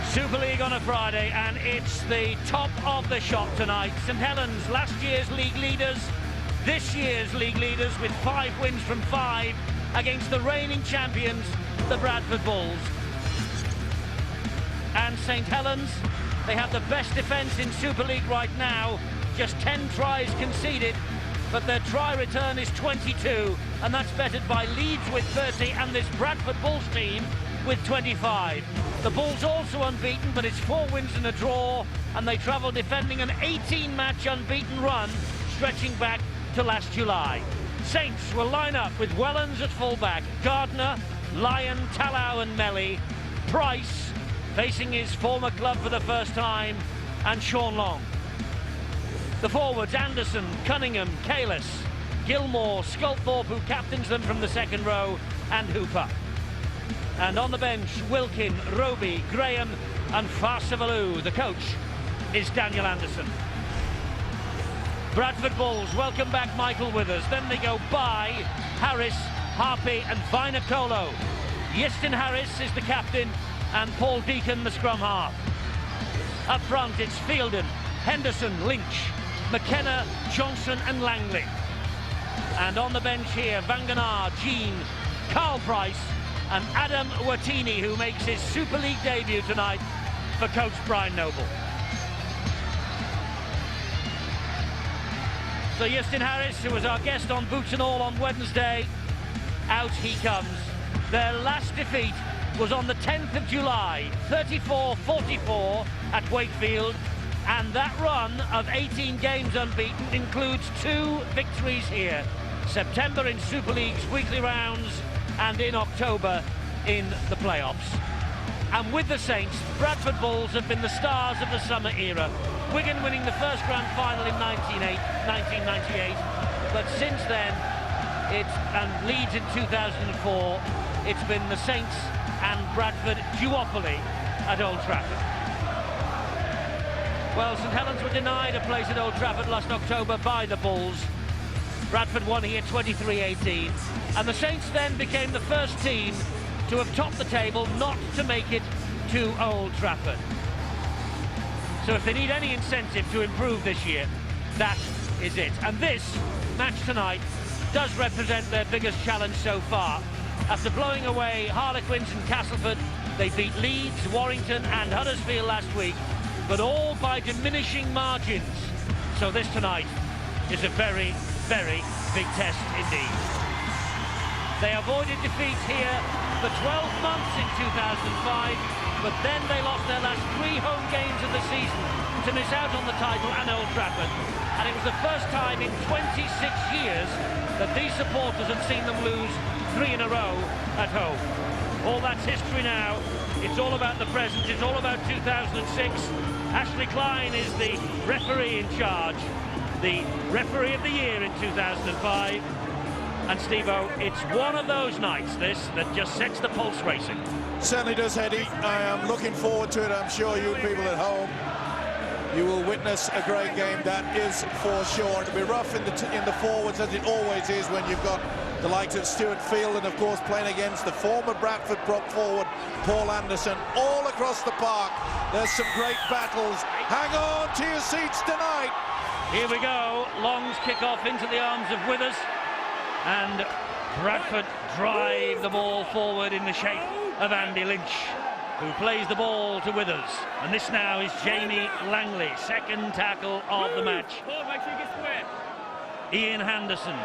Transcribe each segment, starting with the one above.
Super League on a Friday, and it's the top of the shop tonight. St Helens, last year's league leaders, this year's league leaders with 5 wins from 5 against the reigning champions, the Bradford Bulls. And St Helens, they have the best defence in Super League right now, just 10 tries conceded, but their try return is 22, and that's bettered by Leeds with 30 and this Bradford Bulls team with 25. The Bulls also unbeaten, but it's 4 wins and a draw, and they travel defending an 18-match unbeaten run stretching back to last July. Saints will line up with Wellens at fullback, Gardner, Lyon, Tallow and Melly, Price facing his former club for the first time, and Sean Long. The forwards, Anderson, Cunningham, Kalis, Gilmore, Sculthorpe, who captains them from the second row, and Hooper. And on the bench, Wilkin, Roby, Graham and Farsavalu. The coach is Daniel Anderson. Bradford Bulls welcome back Michael Withers. Then they go by Harris, Harpy and Vinacolo. Yistin Harris is the captain and Paul Deacon the scrum half. Up front it's Fielden, Henderson, Lynch, McKenna, Johnson and Langley. And on the bench here, Vanganar, Jean, Carl Price and Adam Watini, who makes his Super League debut tonight for coach Brian Noble. So Yistin Harris, who was our guest on Boots and All on Wednesday, out he comes. Their last defeat was on the 10th of July, 34-44 at Wakefield, and that run of 18 games unbeaten includes 2 victories here. September in Super League's weekly rounds and in October in the playoffs. And with the Saints, Bradford Bulls have been the stars of the summer era. Wigan winning the first grand final in 1998, but since then, and Leeds in 2004, it's been the Saints and Bradford duopoly at Old Trafford. Well, St Helens were denied a place at Old Trafford last October by the Bulls. Bradford won here 23-18, and the Saints then became the first team to have topped the table not to make it to Old Trafford. So if they need any incentive to improve this year, that is it. And this match tonight does represent their biggest challenge so far. After blowing away Harlequins and Castleford, they beat Leeds, Warrington and Huddersfield last week, but all by diminishing margins. So this tonight is a very, very big test indeed. They avoided defeat here for 12 months in 2005, but then they lost their last 3 home games of the season to miss out on the title at Old Trafford. And it was the first time in 26 years that these supporters had seen them lose 3 in a row at home. All that's history now. It's all about the present. It's all about 2006. Ashley Klein is the referee in charge, the referee of the year in 2005. And Steve-O, it's one of those nights, this, that just sets the pulse racing. Certainly does, Eddie. I am looking forward to it. I'm sure you people at home, you will witness a great game, that is for sure. It'll be rough in the forwards, as it always is when you've got the likes of Stuart Field and, of course, playing against the former Bradford prop forward, Paul Anderson. All across the park, there's some great battles. Hang on to your seats tonight. Here we go. Long's kick-off into the arms of Withers. And Bradford drive the ball forward in the shape of Andy Lynch, who plays the ball to Withers. And this now is Jamie Langley, second tackle of the match. Ian Henderson.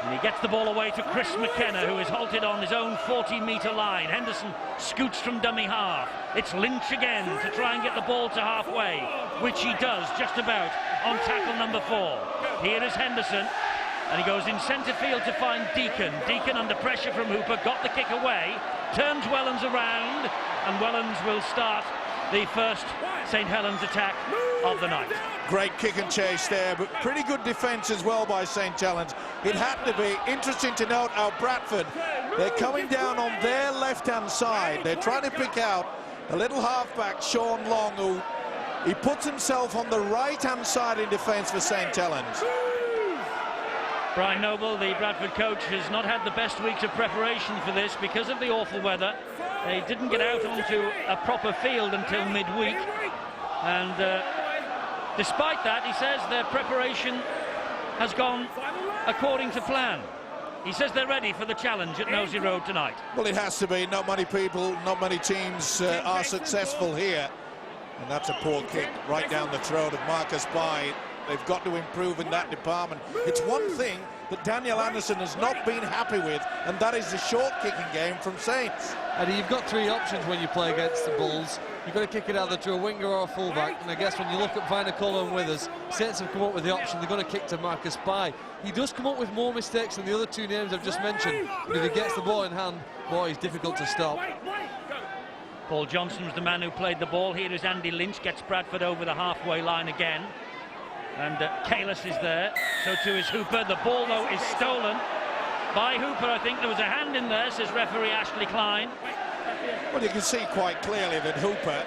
And he gets the ball away to Chris McKenna, who is halted on his own 40-metre line. Henderson scoots from dummy half. It's Lynch again to try and get the ball to halfway, which he does just about on tackle number 4. Here is Henderson. And he goes in centre field to find Deacon. Deacon, under pressure from Hooper, got the kick away, turns Wellens around, and Wellens will start the first St Helens attack of the night. Great kick and chase there, but pretty good defence as well by St Helens. It had to be. Interesting to note how Bradford, they're coming down on their left-hand side. They're trying to pick out a little halfback, Sean Long, who he puts himself on the right-hand side in defence for St Helens. Brian Noble, the Bradford coach, has not had the best weeks of preparation for this because of the awful weather. They didn't get out onto a proper field until midweek, and despite that, he says their preparation has gone according to plan. He says they're ready for the challenge at Nosey Road tonight. Well, it has to be. Not many people, not many teams are successful here. And that's a poor kick right down the throat of Marcus Bai. They've got to improve in that department. It's one thing that Daniel Anderson has not been happy with, and that is the short kicking game from Saints. Eddie, you've got three options when you play against the Bulls. You've got to kick it either to a winger or a fullback, and I guess when you look at Vinocola and Withers, Saints have come up with the option they're going to kick to Marcus Bai. He does come up with more mistakes than the other two names I've just mentioned, but if he gets the ball in hand, boy, he's difficult to stop. Paul Johnson was the man who played the ball. Here is Andy Lynch, gets Bradford over the halfway line again. And Kalis is there, so too is Hooper. The ball, though, is stolen by Hooper. I think there was a hand in there, says referee Ashley Klein. Well, you can see quite clearly that Hooper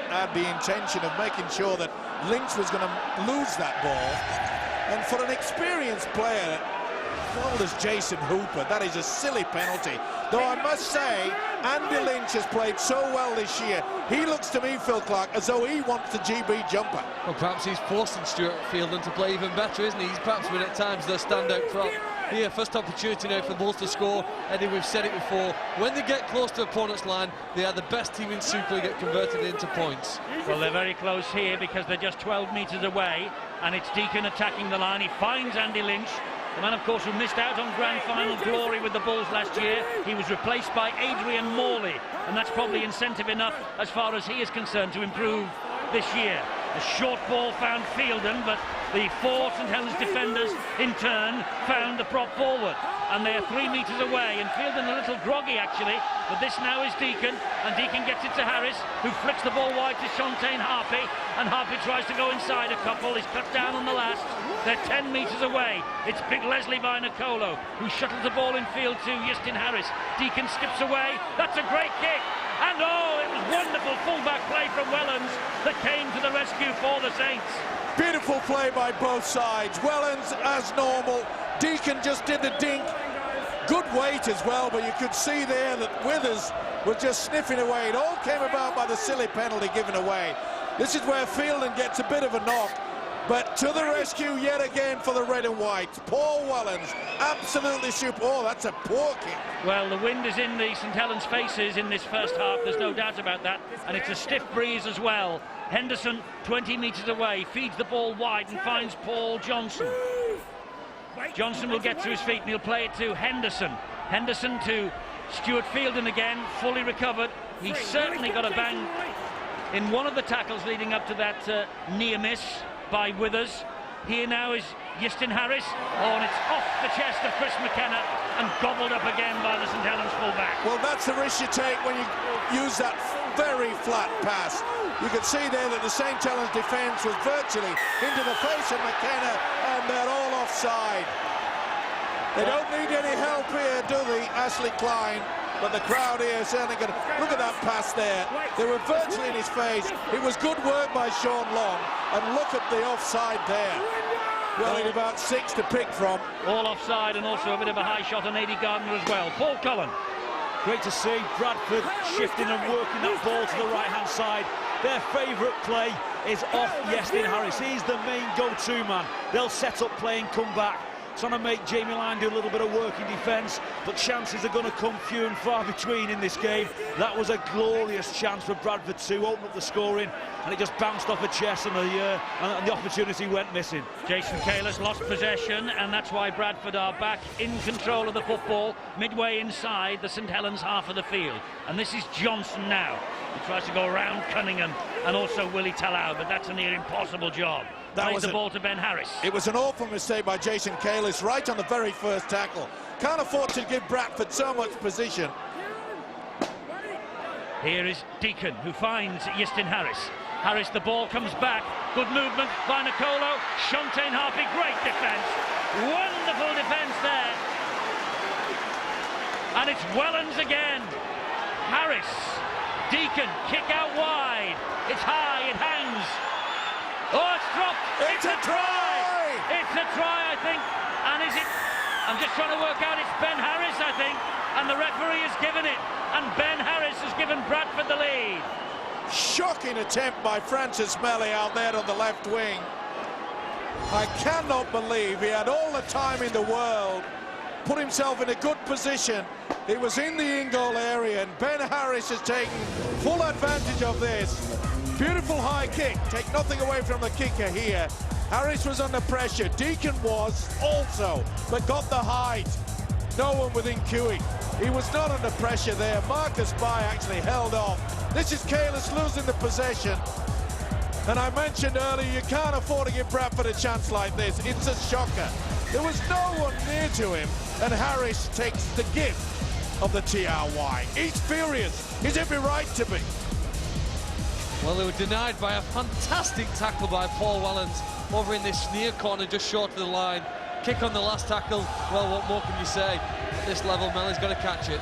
had the intention of making sure that Lynch was going to lose that ball. And for an experienced player as old as Jason Hooper, that is a silly penalty. Though I must say, Andy Lynch has played so well this year. He looks to me, Phil Clark, as though he wants the GB jumper. Well, perhaps he's forcing Stuart Fielden to play even better, isn't he? He's perhaps been at times the standout prop. Here, first opportunity now for the Bulls to score. Eddie, we've said it before, when they get close to opponent's line, they are the best team in Super League at converting into points. Well, they're very close here because they're just 12 metres away, and it's Deacon attacking the line. He finds Andy Lynch, the man, of course, who missed out on grand final glory with the Bulls last year. He was replaced by Adrian Morley, and that's probably incentive enough as far as he is concerned to improve this year. A short ball found Fielden, but the four St Helens defenders in turn found the prop forward, and they are 3 metres away, and Fielden a little groggy actually, but this now is Deacon, and Deacon gets it to Harris, who flicks the ball wide to Shontaine Harpy, and Harpy tries to go inside a couple. He's cut down on the last. They're 10 metres away. It's big Leslie Vinacolo who shuttles the ball in field to Justin Harris. Deacon skips away. That's a great kick. And oh, it was wonderful fullback play from Wellens that came to the rescue for the Saints. Beautiful play by both sides. Wellens as normal. Deacon just did the dink. Good weight as well, but you could see there that Withers was just sniffing away. It all came about by the silly penalty given away. This is where Fielden gets a bit of a knock. But to the rescue yet again for the red and white. Paul Wellens, absolutely super. Oh, that's a poor kick. Well, the wind is in the St Helens faces in this first half, there's no doubt about that. And it's a stiff breeze as well. Henderson, 20 metres away, feeds the ball wide and finds Paul Johnson. Johnson will get to his feet and he'll play it to Henderson. Henderson to Stuart Fielden again, fully recovered. He's certainly got a bang in one of the tackles leading up to that near miss by Withers. Here now is Justin Harris. Oh, and it's off the chest of Chris McKenna and gobbled up again by the St Helens fullback. Well, that's the risk you take when you use that very flat pass. You can see there that the St Helens defence was virtually into the face of McKenna, and they're all offside. They don't need any help here, do they, Ashley Klein? But the crowd here is certainly going to look at that pass there. They were virtually in his face. It was good work by Sean Long, and look at the offside there. Well, in about 6 to pick from. All offside, and also a bit of a high shot on Eddie Gardner as well. Paul Cullen. Great to see Bradford shifting and working that ball to the right-hand side. Their favourite play is off Justin Harris. He's the main go-to man. They'll set up play and come back, trying to make Jamie Lyon do a little bit of work in defence, but chances are going to come few and far between in this game. That was a glorious chance for Bradford to open up the scoring, and it just bounced off a chest, and the opportunity went missing. Jason Kalis lost possession, and that's why Bradford are back in control of the football midway inside the St Helens half of the field. And this is Johnson now. He tries to go around Cunningham and also Willie Talau, but that's a near impossible job. Plays the ball to Ben Harris. It was an awful mistake by Jason Kalis right on the very first tackle. Can't afford to give Bradford so much position. Here is Deacon, who finds Justin Harris. Harris, the ball comes back. Good movement. Vinacolo, Shontaine Harpy, great defence. Wonderful defence there. And it's Wellens again. Harris, Deacon, kick out wide. It's high, it hangs. Oh, it's dropped. It's a try! It's a try, I think. And is it? I'm just trying to work out. It's Ben Harris, I think, and the referee has given it, and Ben Harris has given Bradford the lead. Shocking attempt by Francis Melly out there on the left wing. I cannot believe he had all the time in the world, put himself in a good position. He was in the in-goal area, and Ben Harris has taken full advantage of this. Beautiful high kick. Take nothing away from the kicker here. Harris was under pressure. Deacon was also, but got the height. No one within queuing. He was not under pressure there. Marcus Bai actually held off. This is careless losing the possession. And I mentioned earlier, you can't afford to give Bradford a chance like this. It's a shocker. There was no one near to him, and Harris takes the gift of the TRY. He's furious. He's every right to be. Well, they were denied by a fantastic tackle by Paul Wellens over in this near corner, just short of the line. Kick on the last tackle. Well, what more can you say? At this level, Melly's got to catch it.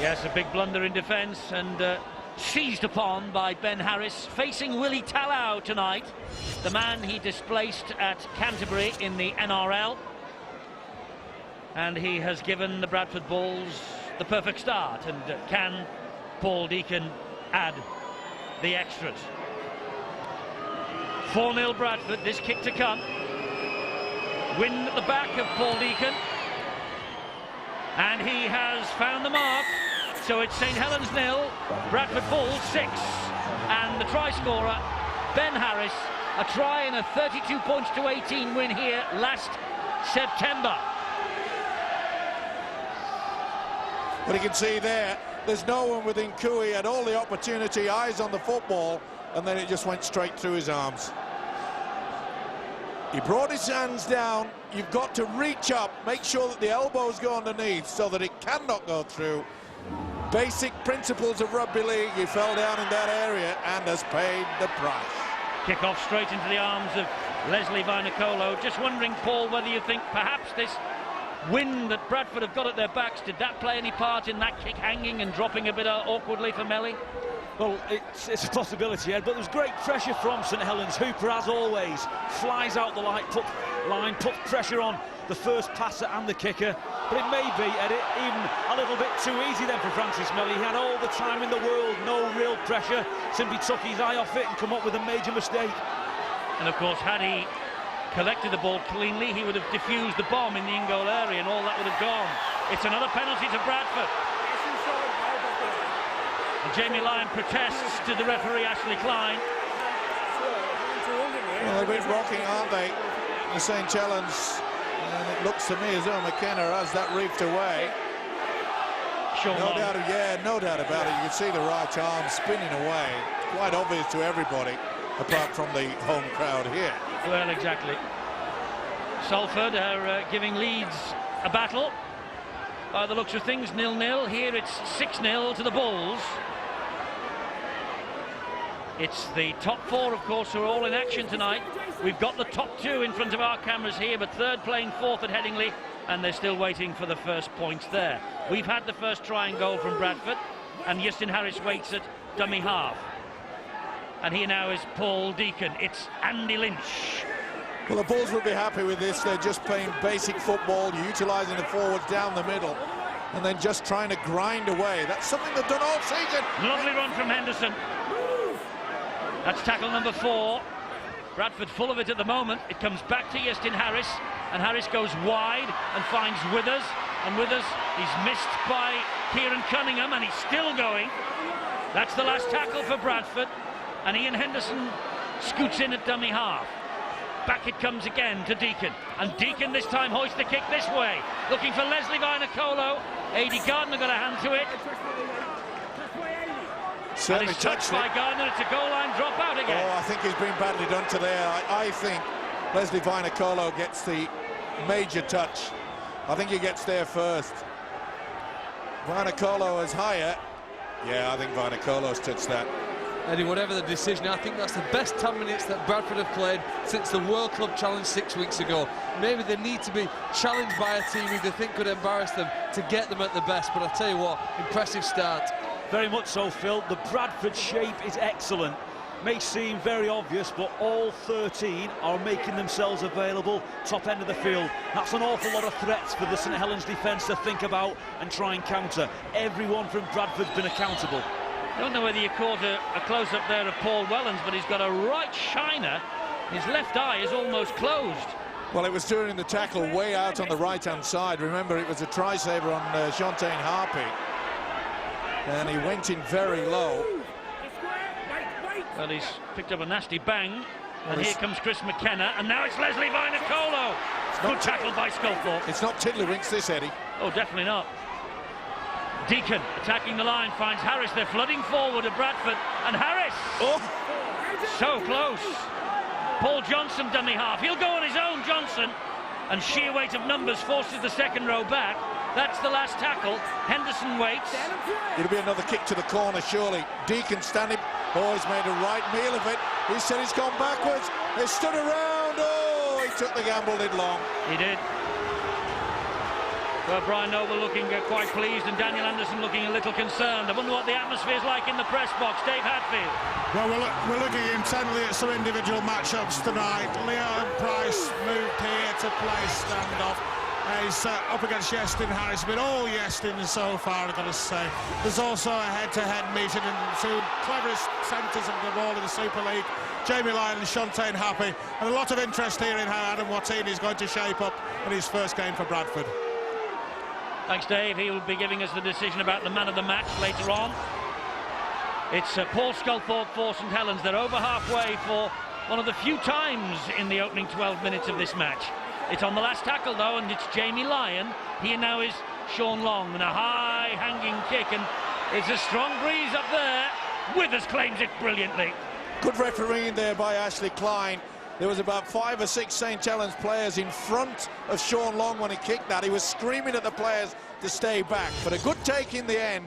Yes, a big blunder in defence, and seized upon by Ben Harris, facing Willie Tallow tonight, the man he displaced at Canterbury in the NRL. And he has given the Bradford Bulls the perfect start. And can Paul Deacon add the extras? 4-0 Bradford, this kick to come. Wind at the back of Paul Deacon. And he has found the mark. So it's St Helens 0, Bradford Bulls 6. And the try scorer, Ben Harris, a try in a 32-18 win here last September. But you can see there's no one within cue. He had all the opportunity, eyes on the football, and then it just went straight through his arms. He brought his hands down. You've got to reach up, make sure that the elbows go underneath so that it cannot go through. Basic principles of rugby league. He fell down in that area and has paid the price. Kick off straight into the arms of Leslie Vinacolo. Just wondering, Paul, whether you think perhaps this wind that Bradford have got at their backs, did that play any part in that kick hanging and dropping a bit awkwardly for Melly? Well, it's a possibility, Ed, but there's great pressure from St Helens. Hooper, as always, flies out the line, puts pressure on the first passer and the kicker. But it may be, Ed, even a little bit too easy then for Francis Melly. He had all the time in the world, no real pressure, simply took his eye off it and come up with a major mistake. And of course, had he collected the ball cleanly, he would have diffused the bomb in the in-goal area and all that would have gone. It's another penalty to Bradford. And Jamie Lyon protests to the referee, Ashley Klein. Well, they've been rocking, aren't they, the St Helens? And it looks to me as though McKenna has that reefed away. No doubt about it. You can see the right arm spinning away. Quite obvious to everybody, apart from the home crowd here. Well, exactly. Salford are giving Leeds a battle. By the looks of things, 0-0. Here it's 6-0 to the Bulls. It's the top four, of course, who are all in action tonight. We've got the top two in front of our cameras here, but third playing fourth at Headingley, and they're still waiting for the first points there. We've had the first try and goal from Bradford, and Justin Harris waits at dummy half. And here now is Paul Deacon. It's Andy Lynch. Well, the Bulls will be happy with this. They're just playing basic football, utilising the forwards down the middle, and then just trying to grind away. That's something they've done all season. Lovely run from Henderson. That's tackle number 4. Bradford full of it at the moment. It comes back to Justin Harris, and Harris goes wide and finds Withers. And Withers, he's missed by Kieran Cunningham, and he's still going. That's the last tackle for Bradford, and Ian Henderson scoots in at dummy half. Back it comes again to Deacon, and Deacon this time hoists the kick this way, looking for Leslie Vinacolo. A.D. Gardner got a hand to it. Certainly and it's touched by Gardner. It's a goal line drop out again. Oh, I think he's been badly done to there. I think Leslie Vinacolo gets the major touch. I think he gets there first. Vinacolo is higher. Yeah, I think Vinacolo's touched that. Eddie, whatever the decision, I think that's the best 10 minutes that Bradford have played since the World Club Challenge 6 weeks ago. Maybe they need to be challenged by a team who they think could embarrass them to get them at the best. But I tell you what, impressive start. Very much so, Phil. The Bradford shape is excellent. may seem very obvious, but all 13 are making themselves available top end of the field. That's an awful lot of threats for the St Helens defence to think about and try and counter. Everyone from Bradford's been accountable. I don't know whether you caught a close-up there of Paul Wellens, but he's got a right shiner. His left eye is almost closed. Well, it was during the tackle way out on the right-hand side. Remember, it was a try-saver on Shontaine Harpy. And he went in very low. Well, he's picked up a nasty bang. And here comes Chris McKenna. And now it's Leslie Vinacolo. Good tackle by Sculthorpe. It's not tiddlywinks, this, Eddie. Oh, definitely not. Deacon attacking the line, finds Harris. They're flooding forward at Bradford. And Harris! Oh! So close. Paul Johnson, dummy half. He'll go on his own, Johnson. And sheer weight of numbers forces the second row back. That's the last tackle. Henderson waits. It'll be another kick to the corner, surely. Deacon standing. Oh, he's made a right meal of it. He said he's gone backwards. They stood around. Oh, he took the gamble, did Long. He did. Well, Brian Noble looking quite pleased and Daniel Anderson looking a little concerned. I wonder what the atmosphere's like in the press box. Dave Hadfield. Well, we're looking intently at some individual matchups tonight. Leo Price moved here to play standoff. He's up against Yestin Harris. Been all Yestin so far, I've got to say. There's also a head-to-head meeting in two cleverest centres of the ball in the Super League, Jamie Lyon and Shontaine Happy. And a lot of interest here in how Adam Watini is going to shape up in his first game for Bradford. Thanks, Dave. He will be giving us the decision about the man of the match later on. It's Paul Sculthorpe for St Helens. They're over halfway for one of the few times in the opening 12 minutes of this match. It's on the last tackle, though, and it's Jamie Lyon. Here now is Sean Long, and a high-hanging kick, and it's a strong breeze up there. Withers claims it brilliantly. Good refereeing there by Ashley Klein. There was about 5 or 6 St Helens players in front of Sean Long when he kicked that. He was screaming at the players to stay back, but a good take in the end.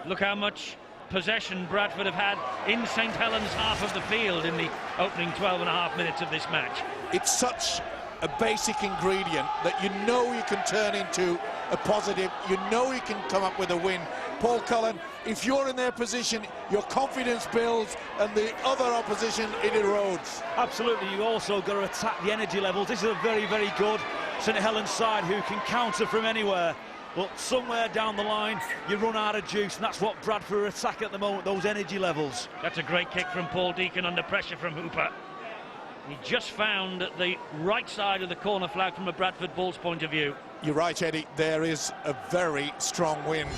Look how much possession Bradford have had in St Helens' half of the field in the opening 12.5 minutes of this match. It's such a basic ingredient that you know you can turn into a positive, you know you can come up with a win. Paul Cullen, if you're in their position, your confidence builds and the other opposition, it erodes. Absolutely, you also got to attack the energy levels. This is a very, very good St Helens side who can counter from anywhere. But somewhere down the line, you run out of juice, and that's what Bradford attack at the moment, those energy levels. That's a great kick from Paul Deacon under pressure from Hooper. He just found the right side of the corner flag from a Bradford Bulls point of view. You're right, Eddie, there is a very strong wind.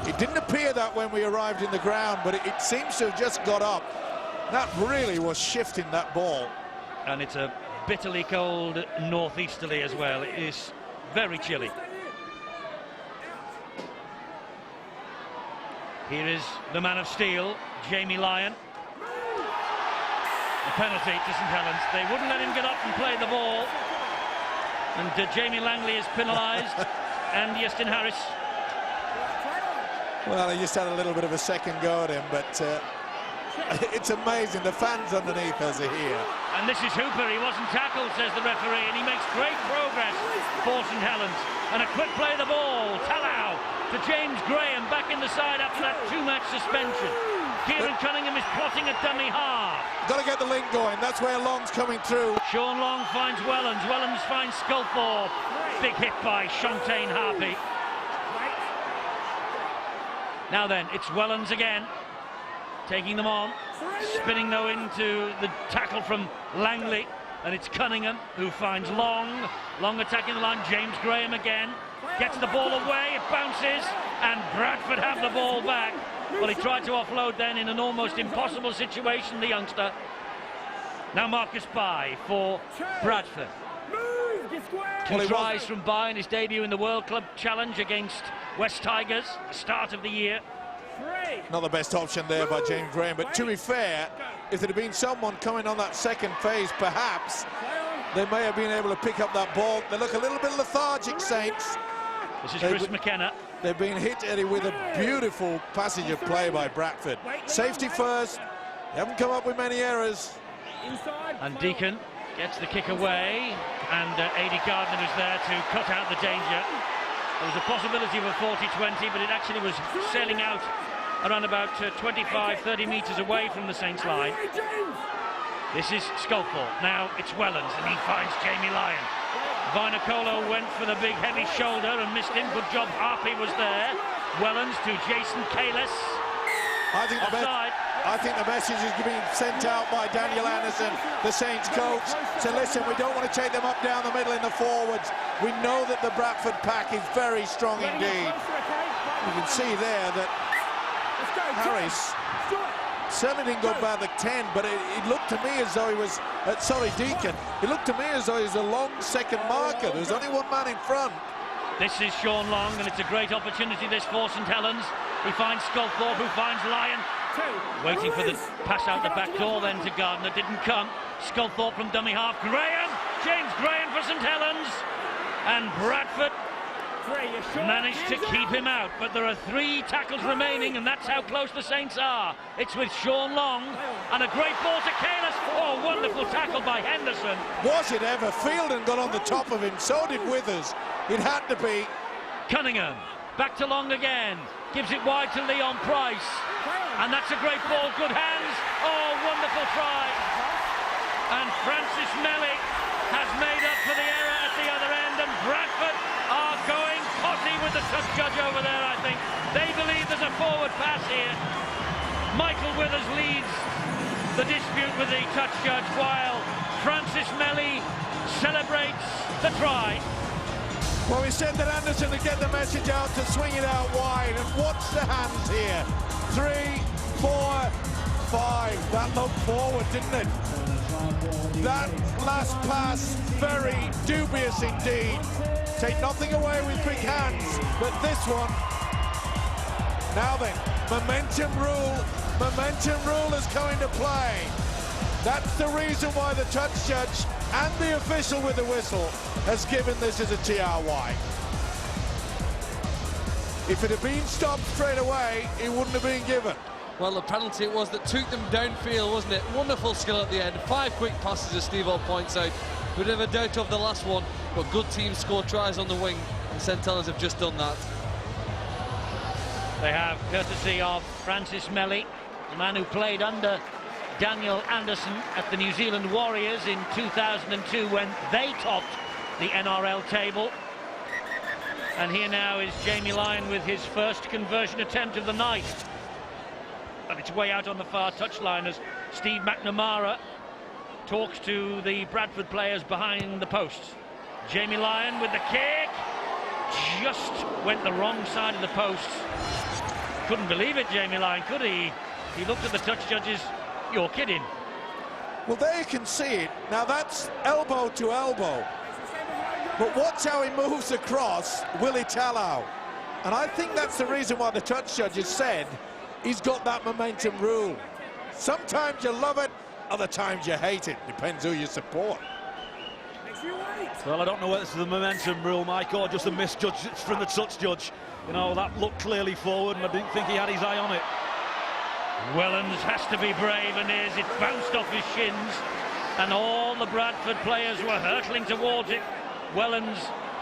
It didn't appear that when we arrived in the ground, but it seems to have just got up. That really was shifting that ball. And it's a bitterly cold northeasterly as well. It is very chilly. Here is the man of steel, Jamie Lyon. A penalty to St Helens. They wouldn't let him get up and play the ball. And Jamie Langley is penalised. And Yestin Harris. Well, he just had a little bit of a second go at him, but it's amazing. The fans underneath us are here. And this is Hooper. He wasn't tackled, says the referee, and he makes great progress for St Helens. And a quick play of the ball. Talau to James Graham, back in the side after that 2-match suspension. Kieran Cunningham is plotting a dummy half. Got to get the link going. That's where Long's coming through. Sean Long finds Wellens. Wellens finds Sculthorpe. Big hit by Shontaine Harpy. Now then, it's Wellens again, taking them on. Spinning though into the tackle from Langley. And it's Cunningham who finds Long. Long attacking the line. James Graham again. Gets the ball away. It bounces. And Bradford have the ball back. Well, he tried to offload then in an almost impossible situation, the youngster. Now Marcus Bye for Bradford. Two tries from Bye in his debut in the World Club Challenge against West Tigers, start of the year. Not the best option there by James Graham, but to be fair, if there had been someone coming on that second phase, perhaps they may have been able to pick up that ball. They look a little bit lethargic, Saints. This is Chris McKenna. They've been hit, Eddie, with a beautiful passage of play by Bradford. Safety first. They haven't come up with many errors. And Deacon gets the kick away, and A.D. Gardner is there to cut out the danger. There was a possibility of a 40-20, but it actually was sailing out around about 25-30 metres away from the Saints line. This is Sculthorpe. Now it's Wellens, and he finds Jamie Lyon. Vinacolo went for the big heavy shoulder and missed him. Good job, Harpy was there. Wellens to Jason Kalis. I think the message is being sent out by Daniel Anderson, the Saints coach. So listen, we don't want to take them up down the middle in the forwards. We know that the Bradford pack is very strong indeed. You can see there that Harris certainly didn't go by the 10, but it looked to me as though he was, Deacon, it looked to me as though he was a long second marker. There was only one man in front. This is Sean Long, and it's a great opportunity this for St Helens. He finds Sculthorpe, who finds Lyon. Waiting for the pass out the back door then to Gardner, didn't come. Sculthorpe from dummy half. Graham, James Graham for St Helens. And Bradford managed to keep him out, but there are 3 tackles remaining, and that's how close the Saints are. It's with Sean Long, and a great ball to Kalis. Oh, wonderful tackle by Henderson. Was it ever? Fielden got on the top of him, so did Withers. It had to be. Cunningham, back to Long again. Gives it wide to Leon Price. And that's a great ball, good hands. Oh, wonderful try. And Francis Melly has made up for the error at the other end, and Bradford are going potty with the touch judge over there, I think. They believe there's a forward pass here. Michael Withers leads the dispute with the touch judge, while Francis Melly celebrates the try. Well, we said that Anderson to get the message out, to swing it out wide, and watch the hands here. 3, 4, 5. That looked forward, didn't it? That last pass, very dubious indeed. Take nothing away with quick hands, but this one. Now then, momentum rule is coming to play. That's the reason why the touch judge and the official with the whistle has given this as a TRY. If it had been stopped straight away, it wouldn't have been given. Well, the penalty it was that took them downfield, wasn't it? Wonderful skill at the end. 5 quick passes, as Steve-O points out. We'd have a doubt of the last one, but good teams score tries on the wing, and St Helens have just done that. They have, courtesy of Francis Melly, the man who played under Daniel Anderson at the New Zealand Warriors in 2002 when they topped the NRL table. And here now is Jamie Lyon with his first conversion attempt of the night. And it's way out on the far touchline as Steve McNamara talks to the Bradford players behind the posts. Jamie Lyon with the kick. Just went the wrong side of the posts. Couldn't believe it, Jamie Lyon, could he? He looked at the touch judges. You're kidding. Well, there you can see it. Now that's elbow to elbow. But watch how he moves across Willie Tallow. And I think that's the reason why the touch judges said he's got that momentum rule. Sometimes you love it, other times you hate it. Depends who you support. Well, I don't know whether it's the momentum rule, Mike, or just a misjudge from the touch judge. You know, that looked clearly forward, and I didn't think he had his eye on it. Wellens has to be brave, and it bounced off his shins, and all the Bradford players were hurtling towards it. Wellens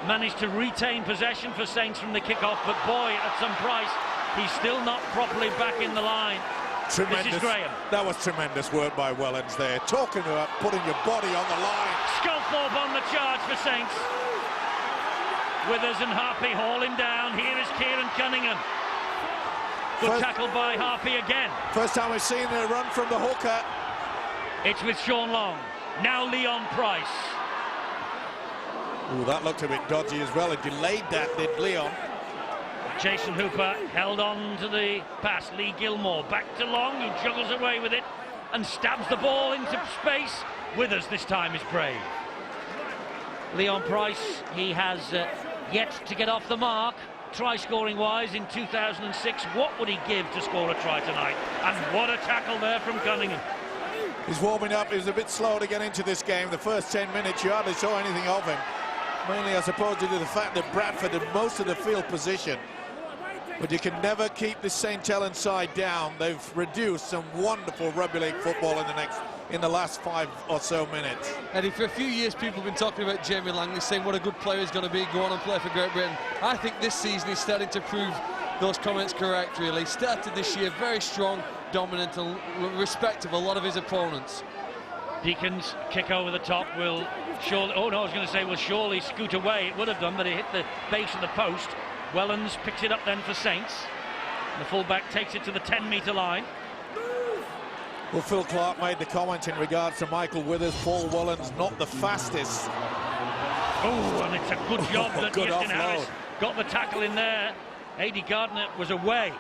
managed to retain possession for Saints from the kickoff, but boy, at some price, he's still not properly back in the line. Tremendous. This is Graham. That was tremendous work by Wellens there. Talking about putting your body on the line. Sculthorpe on the charge for Saints. Withers and Harpy hauling down. Here is Kieran Cunningham. Good tackle by Harpy again. First time we've seen a run from the hooker. It's with Sean Long. Now Leon Price. Ooh, that looked a bit dodgy as well. It delayed that, did Leon. Jason Hooper held on to the pass. Lee Gilmore back to Long, who juggles away with it and stabs the ball into space. Withers this time is brave. Leon Price, he has yet to get off the mark. Try scoring wise in 2006. What would he give to score a try tonight? And what a tackle there from Cunningham. He's warming up. He was a bit slow to get into this game. The first 10 minutes you hardly saw anything of him. Mainly I suppose due to the fact that Bradford had most of the field position. But you can never keep the St Helens side down. They've reduced some wonderful rugby league football in the last 5 or so minutes. Eddie, for a few years people have been talking about Jamie Langley, saying what a good player he's going to be, go on and play for Great Britain. I think this season he's starting to prove those comments correct, really. Started this year very strong, dominant, and respect of a lot of his opponents. Deacon's kick over the top will surely, oh no, I was going to say will surely scoot away. It would have done, but it hit the base of the post. Wellens picks it up then for Saints. The fullback takes it to the 10-metre line. Well, Phil Clark made the comment in regards to Michael Withers. Paul Wellens not the fastest. Oh, and it's a good job that Good Easton offload. Harris got the tackle in there. A.D. Gardner was away.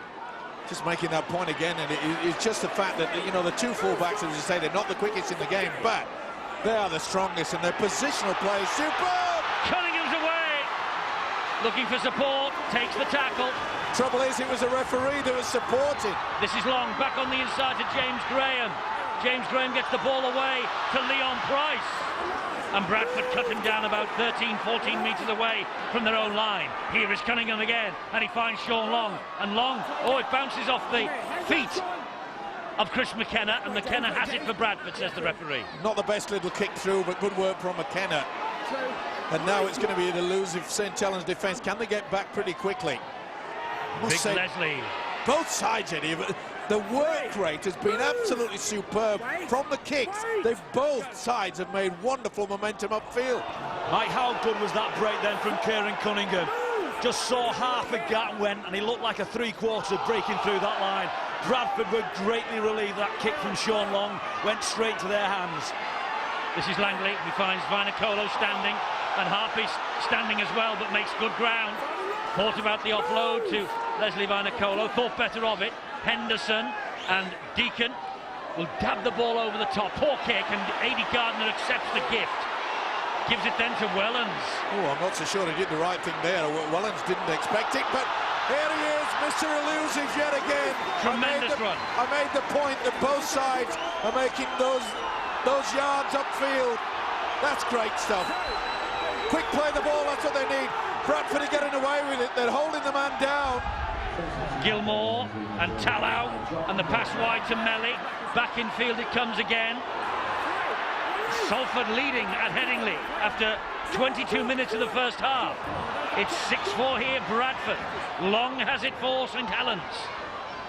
Just making that point again, and it's just the fact that, you know, the two fullbacks, as you say, they're not the quickest in the game, but they are the strongest, and their positional play is superb. Cunningham's away. Looking for support, takes the tackle. Trouble is, it was a referee that was supporting. This is Long, back on the inside to James Graham. James Graham gets the ball away to Leon Price. And Bradford cut him down about 13, 14 metres away from their own line. Here is Cunningham again, and he finds Sean Long. And Long, oh, it bounces off the feet of Chris McKenna, and McKenna has it for Bradford, says the referee. Not the best little kick through, but good work from McKenna. And now it's going to be an elusive St. Helens defence. Can they get back pretty quickly? Big Leslie. Both sides, Eddie. The work rate has been absolutely superb from the kicks. Both sides have made wonderful momentum upfield. Mike, how good was that break then from Kieran Cunningham? Just saw half a gap and went, and he looked like a three-quarter breaking through that line. Bradford were greatly relieved. That kick from Sean Long went straight to their hands. This is Langley. He finds Vinacolo standing, and Harpy standing as well, but makes good ground. Thought about the offload to Leslie Vinacolo, thought better of it. Henderson and Deacon will dab the ball over the top. Poor kick, and A.D. Gardner accepts the gift. Gives it then to Wellens. Oh, I'm not so sure he did the right thing there. Wellens didn't expect it, but here he is, Mr. Elusive yet again. Tremendous run. I made the point that both sides are making those yards upfield. That's great stuff. Quick play the ball, that's what they need. Bradford are getting away with it. They're holding the man down. Gilmore and Talau, and the pass wide to Melly. Back in field it comes again. Salford leading at Headingley after 22 minutes of the first half. It's 6-4 here, Bradford. Long has it for St. Helens.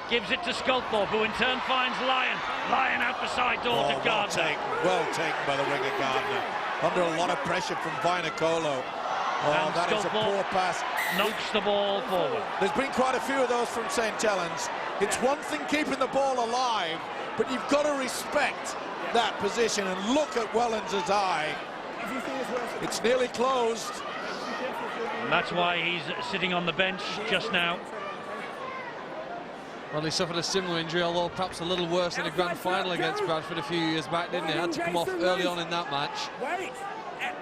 Gives it to Sculthorpe, who in turn finds Lyon. Lyon out the side door to Gardner. Well taken by the winger Gardner. Under a lot of pressure from Vinacolo. Oh, And that is a poor pass. Knocks the ball forward. There's been quite a few of those from St. Helens. It's one thing keeping the ball alive, but you've got to respect that position, and look at Wellens' eye. It's nearly closed. And that's why he's sitting on the bench just now. Well, he suffered a similar injury, although perhaps a little worse in the grand final against Bradford a few years back, didn't he? Had to come off early on in that match.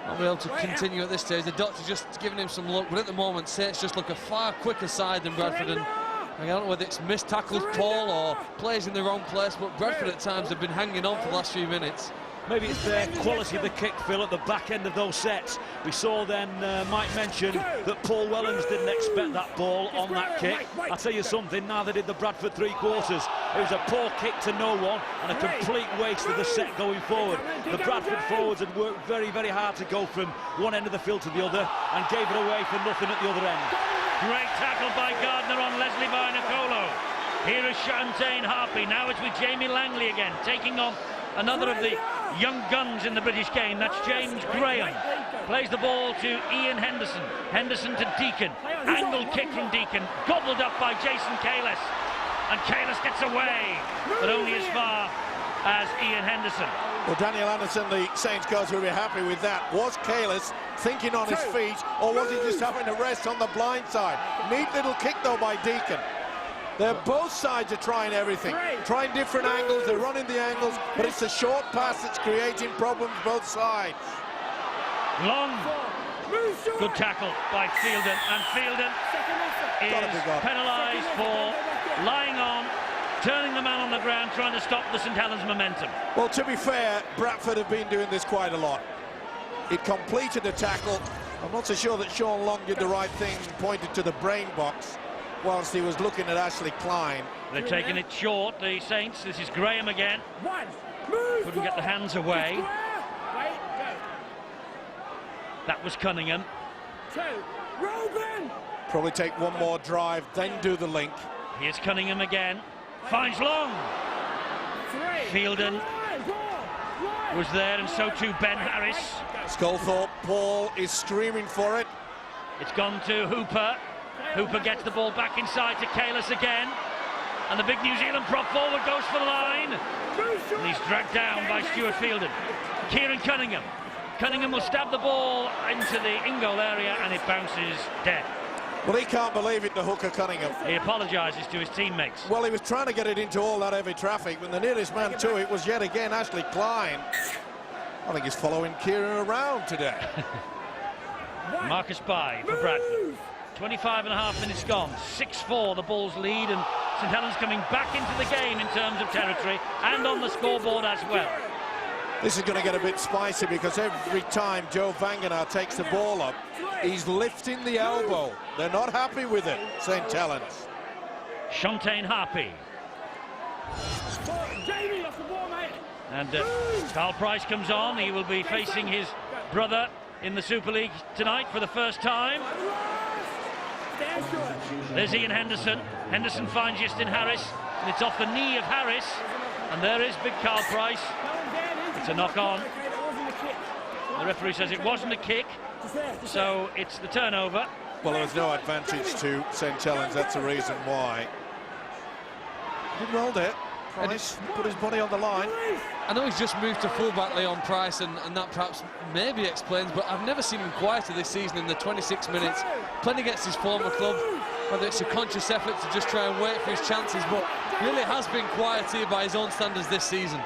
Not be able to continue at this stage. The doctor's just giving him some luck, but at the moment, Saints just look a far quicker side than Bradford. And I don't know whether it's missed tackles, Paul, or plays in the wrong place, but Bradford at times have been hanging on for the last few minutes. Maybe it's their quality of the kick, Phil, at the back end of those sets. We saw then Mike mention that Paul Wellens didn't expect that ball on that kick. I'll tell you something, neither did the Bradford three-quarters. It was a poor kick to no one and a complete waste of the set going forward. The Bradford forwards had worked very, very hard to go from one end of the field to the other and gave it away for nothing at the other end. Great tackle by Gardner on Leslie Vinacolo. Here is Shantane Harpy. Now it's with Jamie Langley again, taking on another of the young guns in the British game. That's James Graham. Plays the ball to Ian Henderson. Henderson to Deacon. Angled kick from Deacon. Gobbled up by Jason Kalis. And Kalis gets away, but only as far as Ian Henderson. Well, Daniel Anderson, the Saints coach, will be happy with that. Was Kalis thinking on his feet, or was he just having a rest on the blind side? Neat little kick, though, by Deacon. Both sides are trying everything, trying different angles, they're running the angles, but it's a short pass that's creating problems both sides. Long. Good tackle by Fielden, and Fielden is penalised for lying on, turning the man on the ground, trying to stop the St. Helens momentum. Well, to be fair, Bradford have been doing this quite a lot. It completed the tackle. I'm not so sure that Sean Long did the right thing, pointed to the brain box, whilst he was looking at Ashley Klein. They're taking it short, the Saints. This is Graham again. Couldn't get the hands away. That was Cunningham. Probably take one more drive, then do the link. Here's Cunningham again. Finds Long. Fielden was there, and so too Ben Harris. Sculthorpe, Paul is screaming for it. It's gone to Hooper. Hooper gets the ball back inside to Kalis again. And the big New Zealand prop forward goes for the line. And he's dragged down by Stuart Fielden. Kieran Cunningham. Cunningham will stab the ball into the in-goal area, and it bounces dead. Well, he can't believe it, the hooker Cunningham. He apologises to his teammates. Well, he was trying to get it into all that heavy traffic, when the nearest man to it was yet again Ashley Klein. I think he's following Kieran around today. Marcus Bai for Bradford. 25.5 minutes gone. 6-4 the Bulls lead, and St Helens coming back into the game in terms of territory and on the scoreboard as well. This is going to get a bit spicy, because every time Joe Vangenaar takes the ball up, he's lifting the elbow. They're not happy with it, St Helens. Shantaine Harpy. And Carl Price comes on. He will be facing his brother in the Super League tonight for the first time. There's Ian Henderson. Henderson finds Justin Harris, and it's off the knee of Harris. And there is big Carl Price. It's a knock on. The referee says it wasn't a kick, so it's the turnover. Well, there was no advantage to St Helens, that's the reason why. Did well there. Price put his money on the line. I know he's just moved to fullback, Leon Price, and that perhaps maybe explains, but I've never seen him quieter this season in the 26 minutes. Playing against his former club, whether it's a conscious effort to just try and wait for his chances, but really has been quiet here by his own standards this season.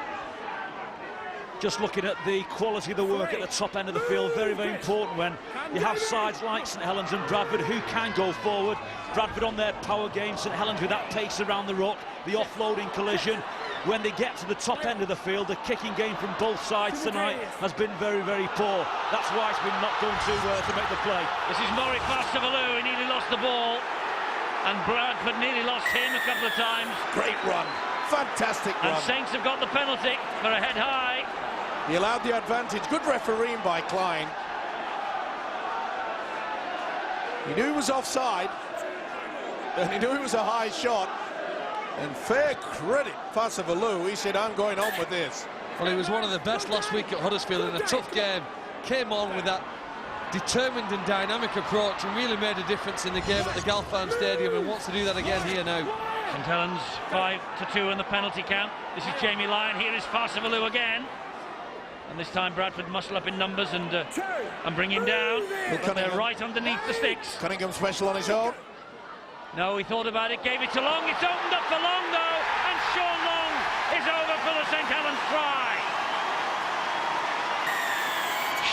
Just looking at the quality of the work at the top end of the field, very, very important when you have sides like St Helens and Bradford who can go forward. Bradford on their power game, St Helens with that pace around the ruck, the offloading collision. When they get to the top end of the field, the kicking game from both sides tonight has been very, very poor. That's why it's been not going to make the play. This is Maury Fastavallou. He nearly lost the ball, and Bradford nearly lost him a couple of times. Great run, fantastic run. And Saints have got the penalty for a head high. He allowed the advantage. Good refereeing by Klein. He knew he was offside, and he knew it was a high shot. And fair credit, Fastavallou. He said, I'm going on with this. Well, he was one of the best last week at Huddersfield in a tough game. Came on with that determined and dynamic approach and really made a difference in the game at the Galfam Stadium, and wants to do that again here now. St Helens 5-2 in the penalty count. This is Jamie Lyon. Here is Fastavallou again. And this time Bradford muscle up in numbers and bring him down. But they're right underneath the sticks. Cunningham special on his own. No, he thought about it, gave it to Long. It's opened up for Long, though, and Sean Long is over for the St Helens try.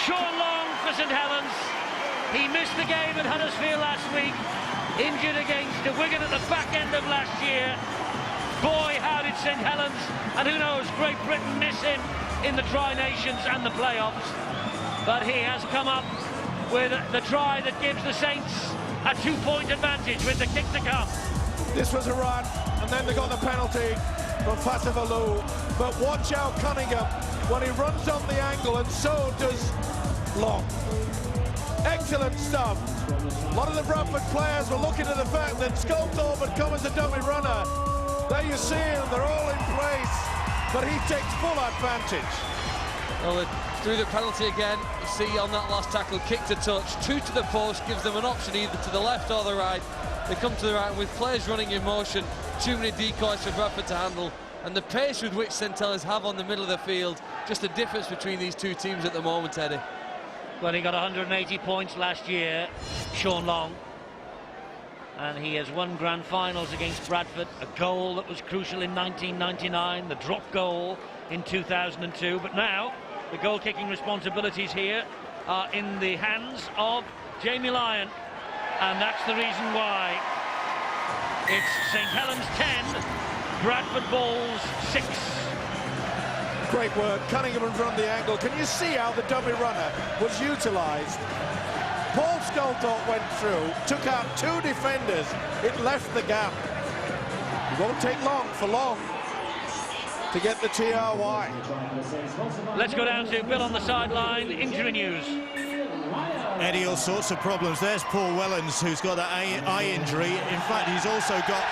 Sean Long for St Helens. He missed the game at Huddersfield last week, injured against Wigan at the back end of last year. Boy, how did St Helens, and who knows, Great Britain miss him in the Tri-Nations and the playoffs. But he has come up with the try that gives the Saints a 2-point advantage with the kick to come. This was a run, and then they got the penalty from Fastavallou. But watch out Cunningham when he runs on the angle, and so does Long. Excellent stuff. A lot of the Bradford players were looking at the fact that Sculthorpe had come as a dummy runner. There you see them, they're all in place, but he takes full advantage. Well, through the penalty again. You see on that last tackle, kick to touch, 2 to the post, gives them an option either to the left or the right. They come to the right, and with players running in motion, too many decoys for Bradford to handle, and the pace with which St Helens have on the middle of the field, just a difference between these two teams at the moment, Eddie. Well, he got 180 points last year, Sean Long, and he has won grand finals against Bradford, a goal that was crucial in 1999, the drop goal in 2002, but now the goal-kicking responsibilities here are in the hands of Jamie Lyon, and that's the reason why it's St Helens 10, Bradford Bulls 6. Great work. Cunningham run the angle. Can you see how the dummy runner was utilised? Paul Sculthorpe went through, took out 2 defenders. It left the gap. It won't take long for Long to get the TRY. Let's go down to Bill on the sideline. Injury news. Eddie, all sorts of problems. There's Paul Wellens, who's got that eye injury. In fact, he's also got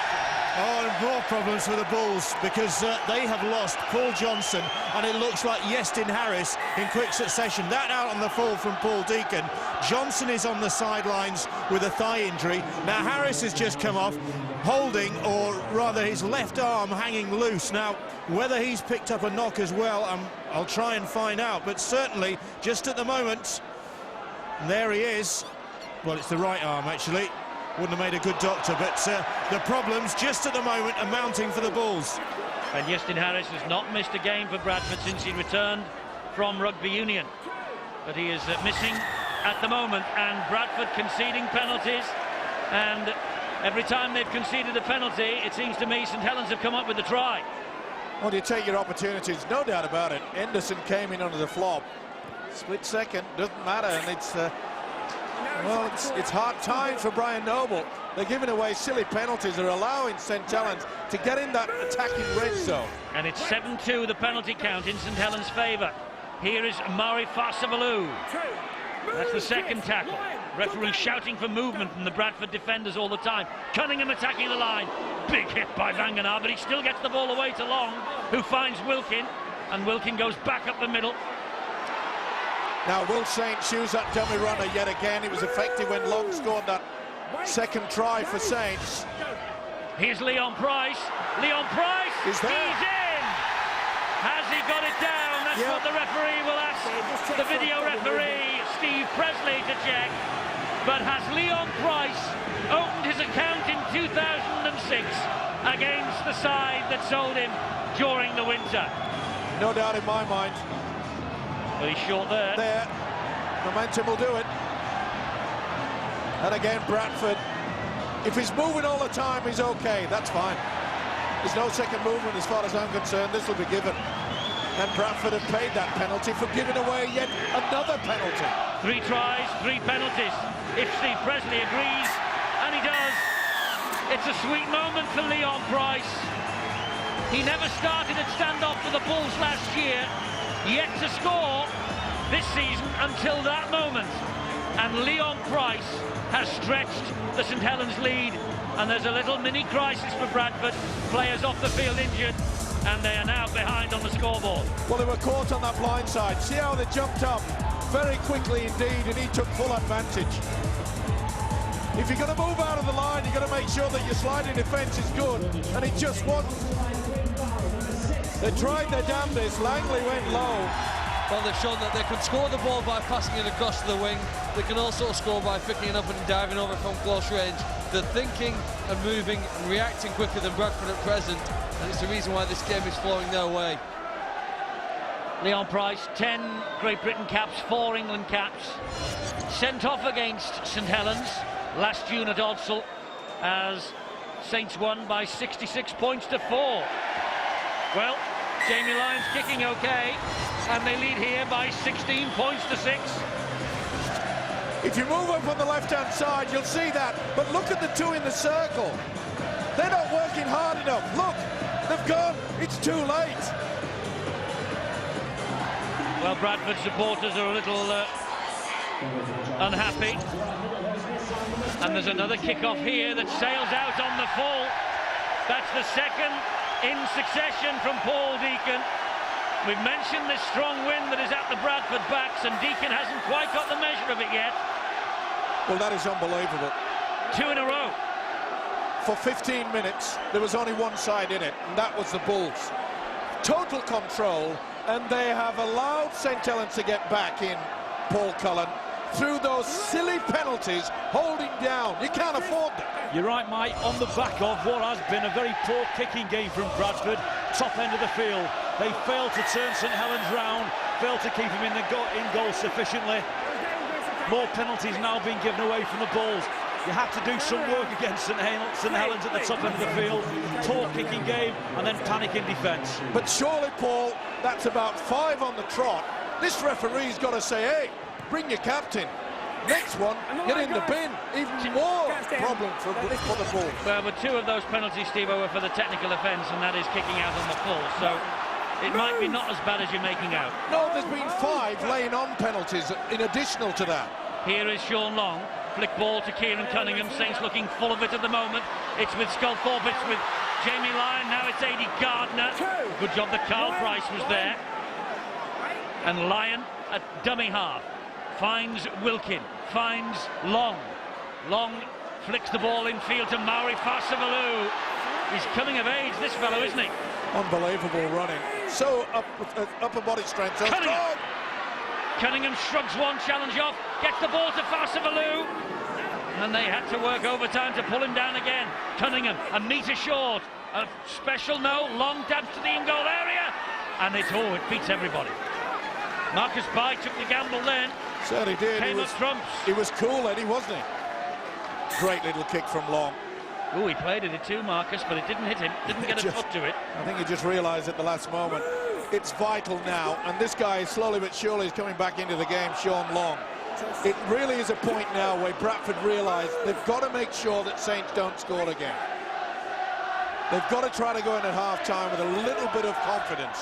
more problems for the Bulls, because they have lost Paul Johnson, and it looks like Iestyn Harris in quick succession. That out on the fall from Paul Deacon. Johnson is on the sidelines with a thigh injury. Now Harris has just come off holding, or rather his left arm hanging loose. Now whether he's picked up a knock as well, I'll try and find out, but certainly just at the moment, there he is. Well, it's the right arm actually. Wouldn't have made a good doctor, but the problems just at the moment are mounting for the Bulls. And Iestyn Harris has not missed a game for Bradford since he returned from rugby union, but he is missing at the moment, and Bradford conceding penalties, and every time they've conceded a penalty, it seems to me St Helens have come up with a try. Well, you take your opportunities, no doubt about it. Henderson came in under the flop. Split second, doesn't matter, and well, it's hard times for Brian Noble. They're giving away silly penalties. They're allowing St Helens to get in that attacking red zone. And it's 7-2, the penalty count in St Helens' favour. Here is Murray Fasavalou. That's the second tackle. Referee shouting for movement from the Bradford defenders all the time. Cunningham attacking the line. Big hit by Vanganar, but he still gets the ball away to Long, who finds Wilkin, and Wilkin goes back up the middle. Now Will Saint choose that dummy runner yet again. It was effective when Long scored that second try for Saints. Here's Leon Price. Leon Price, he's in. Has he got it down? That's what the referee will ask the video referee, Steve Presley, to check. But has Leon Price opened his account in 2006 against the side that sold him during the winter? No doubt in my mind. But he's short there. Momentum will do it. And again, Bradford, if he's moving all the time, he's okay. That's fine. There's no second movement as far as I'm concerned. This will be given. And Bradford have paid that penalty for giving away yet another penalty. 3 tries, 3 penalties. If Steve Presley agrees, and he does, it's a sweet moment for Leon Price. He never started at standoff for the Bulls last year, yet to score this season until that moment. And Leon Price has stretched the St Helens lead, and there's a little mini crisis for Bradford. Players off the field injured, and they are now behind on the scoreboard. Well, they were caught on that blind side. See how they jumped up very quickly indeed, and he took full advantage. If you're going to move out of the line, you've got to make sure that your sliding defence is good, and it just wasn't. They tried their damnedest. Langley went low. Well, they've shown that they can score the ball by passing it across the wing. They can also score by picking it up and diving over from close range. They're thinking and moving and reacting quicker than Bradford at present, and it's the reason why this game is flowing their way. Leon Price, 10 Great Britain caps, 4 England caps. Sent off against St Helens last June at Odsal, as Saints won by 66 points to 4. Well, Jamie Lyons kicking okay, and they lead here by 16 points to 6. If you move up on the left-hand side, you'll see that. But look at the 2 in the circle. They're not working hard enough. Look, they've gone. It's too late. Well, Bradford supporters are a little unhappy. And there's another kick-off here that sails out on the full. That's the second in succession from Paul Deacon. We've mentioned this strong wind that is at the Bradford backs, and Deacon hasn't quite got the measure of it yet. Well, that is unbelievable. 2 in a row. For 15 minutes, there was only one side in it, and that was the Bulls. Total control, and they have allowed St Helens to get back in Paul Cullen through those silly penalties, holding down. You can't afford them. You're right, Mike, on the back of what has been a very poor kicking game from Bradford, top end of the field. They failed to turn St Helens round, failed to keep him in goal sufficiently. More penalties now being given away from the Bulls. You have to do some work against St Helens at the top end of the field. Poor kicking game, and then panic in defence. But surely, Paul, that's about 5 on the trot. This referee's got to say, hey, bring your captain. Next one, get in the bin. Even more problem for the Bulls. Well, but 2 of those penalties, Steve, were for the technical offence, and that is kicking out on the full. So it might be not as bad as you're making out. No, there's been 5 laying on penalties in additional to that. Here is Sean Long. Flick ball to Kieran Cunningham. Saints looking full of it at the moment. It's with Sculthorpe, it's with Jamie Lyon. Now it's Aidy Gardner. Good job that Carl Price was there. And Lyon at dummy half. Finds Wilkin. Finds Long. Long flicks the ball infield to Mauri Fasavalu. He's coming of age, this fellow, isn't he? Unbelievable running. So upper body strength. So Cunningham. Cunningham shrugs one challenge off, gets the ball to Fasavalu, and they had to work overtime to pull him down again. Cunningham, a metre short. A special no, Long dabs to the in-goal area, and it beats everybody. Marcus Bai took the gamble then. Certainly did. Came up trumps. He was cool, Eddie, wasn't he? Great little kick from Long. Oh, he played it too, Marcus, but it didn't hit him. Didn't get a foot to it. I think he just realised at the last moment. It's vital now, and this guy slowly but surely is coming back into the game, Sean Long. It really is a point now where Bradford realise they've got to make sure that Saints don't score again. They've got to try to go in at half-time with a little bit of confidence.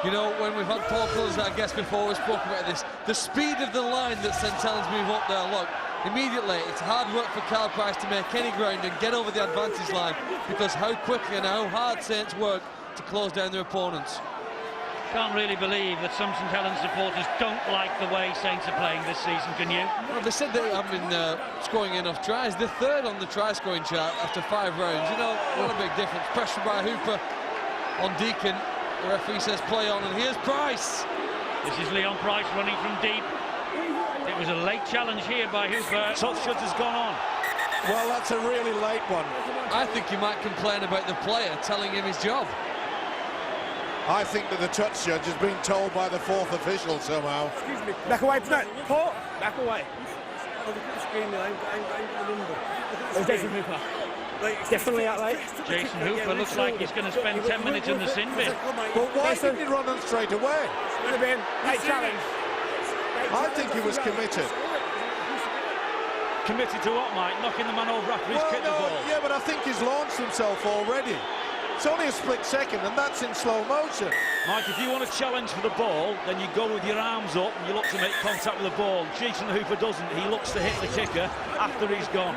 You know, when we've had Paul Cousins, I guess before we spoke about this, the speed of the line that St Helens move up there, look, immediately it's hard work for Carl Price to make any ground and get over the advantage line, because how quickly and how hard Saints work to close down their opponents. Can't really believe that some St Helens supporters don't like the way Saints are playing this season, can you? Well, they said they haven't been scoring enough tries. They're third on the try-scoring chart after 5 rounds. You know, what a big difference. Pressure by Hooper on Deacon. The referee says play on, and here's Price. This is Leon Price running from deep. It was a late challenge here by Hooper. Top shot has gone on. Well, that's a really late one. I think you might complain about the player telling him his job. I think that the touch judge has been told by the 4th official somehow. Excuse me. Back away, no. Paul, back away. It's Jason Hooper. Definitely out late. Jason Hooper looks like he's going to spend 10 minutes in the sin bin. But why didn't he run on straight away? Would have been late challenge. I think he was committed. Committed to what, Mike? Knocking the man over after he's kicked the ball. Yeah, but I think he's launched himself already. It's only a split second, and that's in slow motion. Mike, if you want to challenge for the ball, then you go with your arms up and you look to make contact with the ball. Jason Hooper doesn't. He looks to hit the kicker after he's gone.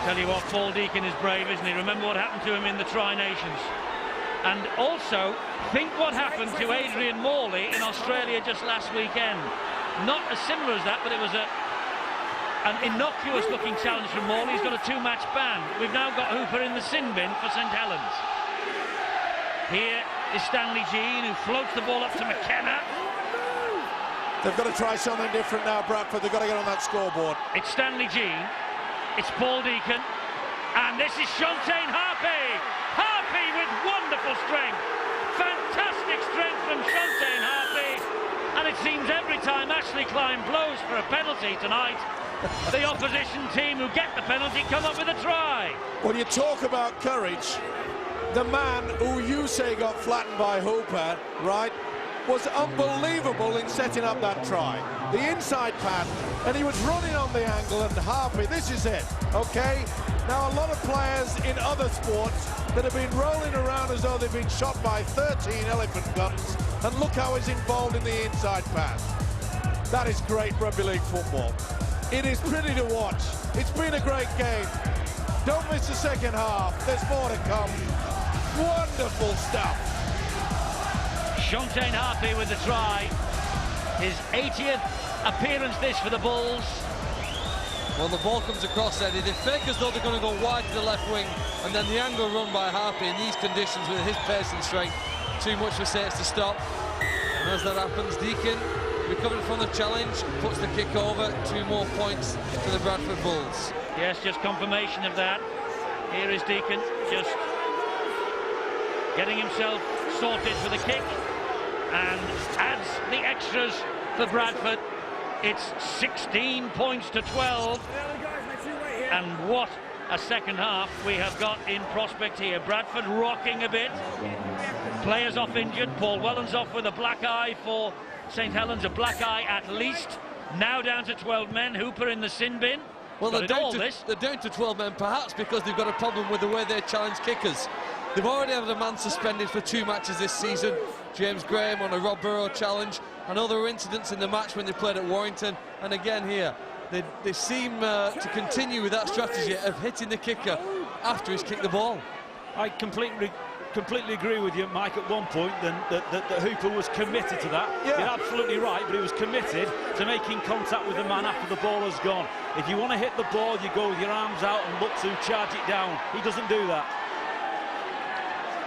Tell you what, Paul Deacon is brave, isn't he? Remember what happened to him in the Tri-Nations. And also, think what happened to Adrian Morley in Australia just last weekend. Not as similar as that, but it was an innocuous-looking challenge from Morley. He's got a 2-match ban. We've now got Hooper in the sin bin for St Helens. Here is Stanley Jean, who floats the ball up to McKenna. They've got to try something different now, Bradford. They've got to get on that scoreboard. It's Stanley Jean. It's Paul Deacon. And this is Shontaine Harpy. Harpy with wonderful strength. Fantastic strength from Shontaine Harpy. And it seems every time Ashley Klein blows for a penalty tonight, the opposition team who get the penalty come up with a try. When you talk about courage, the man who you say got flattened by Hooper, right, was unbelievable in setting up that try. The inside pass, and he was running on the angle, and Harpy, this is it, okay? Now, a lot of players in other sports that have been rolling around as though they've been shot by 13 elephant guns, and look how he's involved in the inside pass. That is great rugby league football. It is pretty to watch. It's been a great game. Don't miss the second half. There's more to come. Wonderful stuff. Shontaine Harpy with the try. His 80th appearance this for the Bulls. Well, the ball comes across, Eddie. They fake as though they're going to go wide to the left wing, and then the angle run by Harpy in these conditions with his pace and strength. Too much for Saints to stop. And as that happens, Deacon, recovering from the challenge, puts the kick over. 2 more points to the Bradford Bulls. Yes, just confirmation of that. Here is Deacon, just getting himself sorted for the kick, and adds the extras for Bradford. It's 16 points to 12, and what a second half we have got in prospect here. Bradford rocking a bit, players off injured. Paul Welland's off with a black eye for St Helens, a black eye at least. Now down to 12 men. Hooper in the sin bin. Well, they're down to 12 men, perhaps because they've got a problem with the way they challenge kickers. They've already had a man suspended for 2 matches this season, James Graham on a Rob Burrow challenge. I know there were incidents in the match when they played at Warrington, and again here, they seem to continue with that strategy of hitting the kicker after he's kicked the ball. I completely agree with you, Mike, at one point that Hooper was committed to that. Yeah. You're absolutely right, but he was committed to making contact with the man after the ball has gone. If you want to hit the ball, you go with your arms out and look to charge it down. He doesn't do that.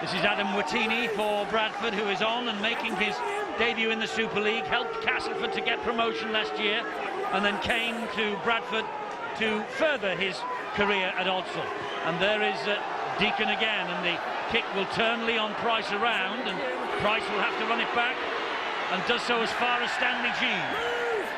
This is Adam Wattini for Bradford, who is on and making his debut in the Super League. Helped Castleford to get promotion last year, and then came to Bradford to further his career at Odsal. And there is Deacon again, and the kick will turn Leon Price around, and Price will have to run it back, and does so as far as Stanley G.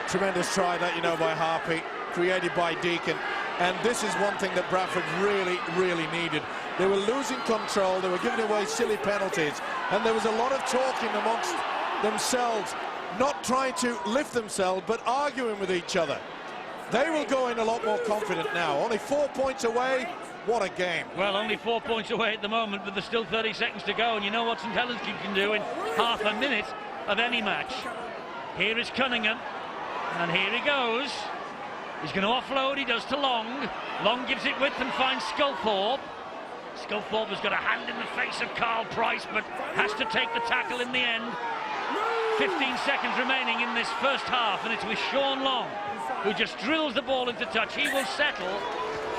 Tremendous try that, you know, by Harpy, created by Deacon. And this is one thing that Bradford really needed. They were losing control, they were giving away silly penalties, and there was a lot of talking amongst themselves, not trying to lift themselves, but arguing with each other. They will go in a lot more confident now. Only 4 points away. What a game. Well, only 4 points away at the moment, but there's still 30 seconds to go, and you know what St Helens can do in half a minute of any match. Here is Cunningham, and here he goes. He's going to offload, he does to Long. Long gives it width and finds Sculthorpe. Sculthorpe has got a hand in the face of Carl Price, but has to take the tackle in the end. 15 seconds remaining in this first half, and it's with Sean Long, who just drills the ball into touch. He will settle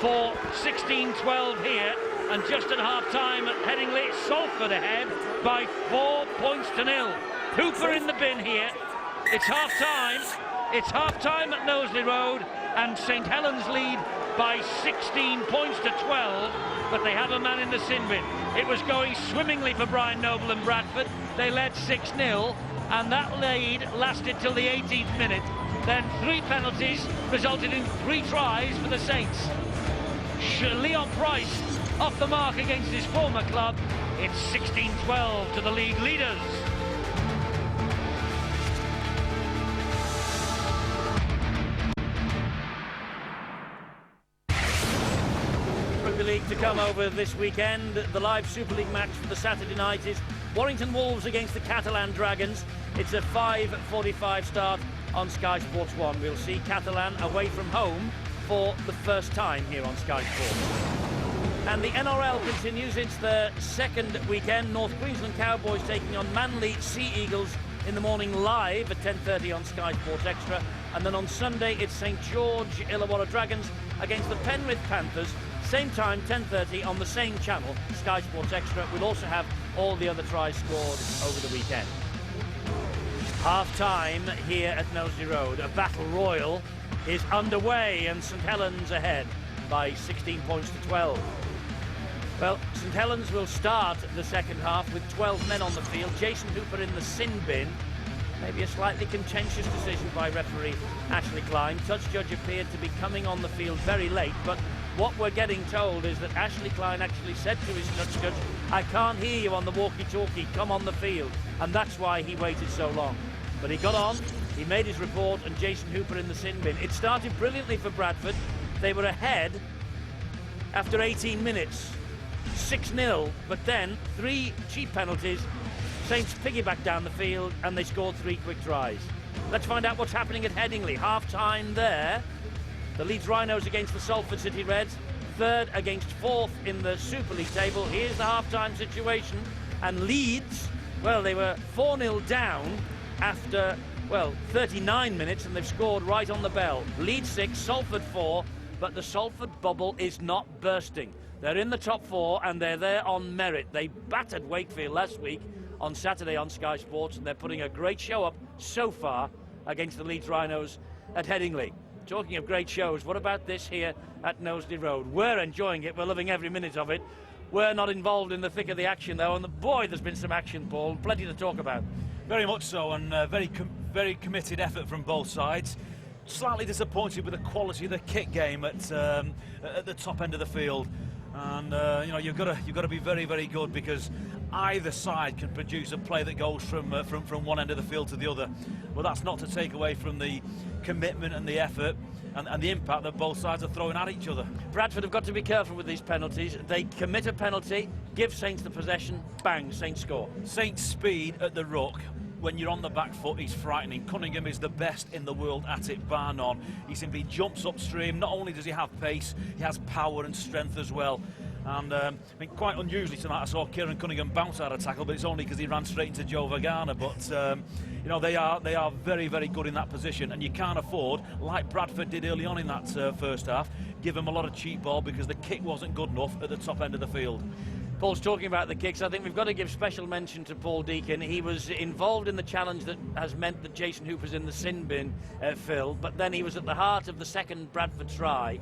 for 16-12 here, and just at half-time at Headingley, Salford ahead by 4 points to 0. Hooper in the bin here. It's half-time. It's half-time at Knowsley Road, and St Helens lead by 16 points to 12, but they have a man in the sin bin. It was going swimmingly for Brian Noble and Bradford. They led 6-0, and that lead lasted till the 18th minute. Then 3 penalties resulted in 3 tries for the Saints. Leon Price off the mark against his former club. It's 16-12 to the league leaders. League to come over this weekend. The live Super League match for the Saturday night is Warrington Wolves against the Catalan Dragons. It's a 5:45 start on Sky Sports 1. We'll see Catalan away from home for the first time here on Sky Sports. And the NRL continues. It's the second weekend. North Queensland Cowboys taking on Manly Sea Eagles in the morning live at 10:30 on Sky Sports Extra. And then on Sunday it's St George Illawarra Dragons against the Penrith Panthers. Same time, 10:30 on the same channel, Sky Sports Extra. We'll also have all the other tries scored over the weekend. Half-time here at Knowsley Road. A battle royal is underway, and St Helens ahead by 16 points to 12. Well, St Helens will start the second half with 12 men on the field. Jason Hooper in the sin bin. Maybe a slightly contentious decision by referee Ashley Klein. Touch judge appeared to be coming on the field very late, but what we're getting told is that Ashley Klein actually said to his touch judge, "I can't hear you on the walkie-talkie, come on the field." And that's why he waited so long. But he got on, he made his report, and Jason Hooper in the sin bin. It started brilliantly for Bradford. They were ahead after 18 minutes, 6-0, but then 3 cheap penalties. Saints piggyback down the field, and they scored 3 quick tries. Let's find out what's happening at Headingley. Half-time there. The Leeds Rhinos against the Salford City Reds, 3rd against 4th in the Super League table. Here's the half-time situation, and Leeds, well, they were 4-0 down after, well, 39 minutes, and they've scored right on the bell. Leeds 6, Salford 4, but the Salford bubble is not bursting. They're in the top 4, and they're there on merit. They battered Wakefield last week on Saturday on Sky Sports, and they're putting a great show up so far against the Leeds Rhinos at Headingley. Talking of great shows, what about this here at Knowsley Road? We're enjoying it, we're loving every minute of it. We're not involved in the thick of the action though, and boy, there's been some action, Paul, plenty to talk about. Very much so, and very committed effort from both sides. Slightly disappointed with the quality of the kick game at the top end of the field. And you know, you've got to be very, very good, because either side can produce a play that goes from one end of the field to the other. Well, that's not to take away from the commitment and the effort. and the impact that both sides are throwing at each other. Bradford have got to be careful with these penalties. They commit a penalty, give Saints the possession, bang, Saints score. Saints' speed at the ruck, when you're on the back foot, is frightening. Cunningham is the best in the world at it, bar none. He simply jumps upstream. Not only does he have pace, he has power and strength as well. And I mean, quite unusually tonight, I saw Kieran Cunningham bounce out of tackle, but it's only because he ran straight into Joe Vagana. But you know, they are very, very good in that position, and you can't afford, like Bradford did early on in that first half, give him a lot of cheap ball because the kick wasn't good enough at the top end of the field. Paul's talking about the kicks. I think we've got to give special mention to Paul Deacon. He was involved in the challenge that has meant that Jason Hooper's in the sin bin, Phil, but then he was at the heart of the second Bradford try.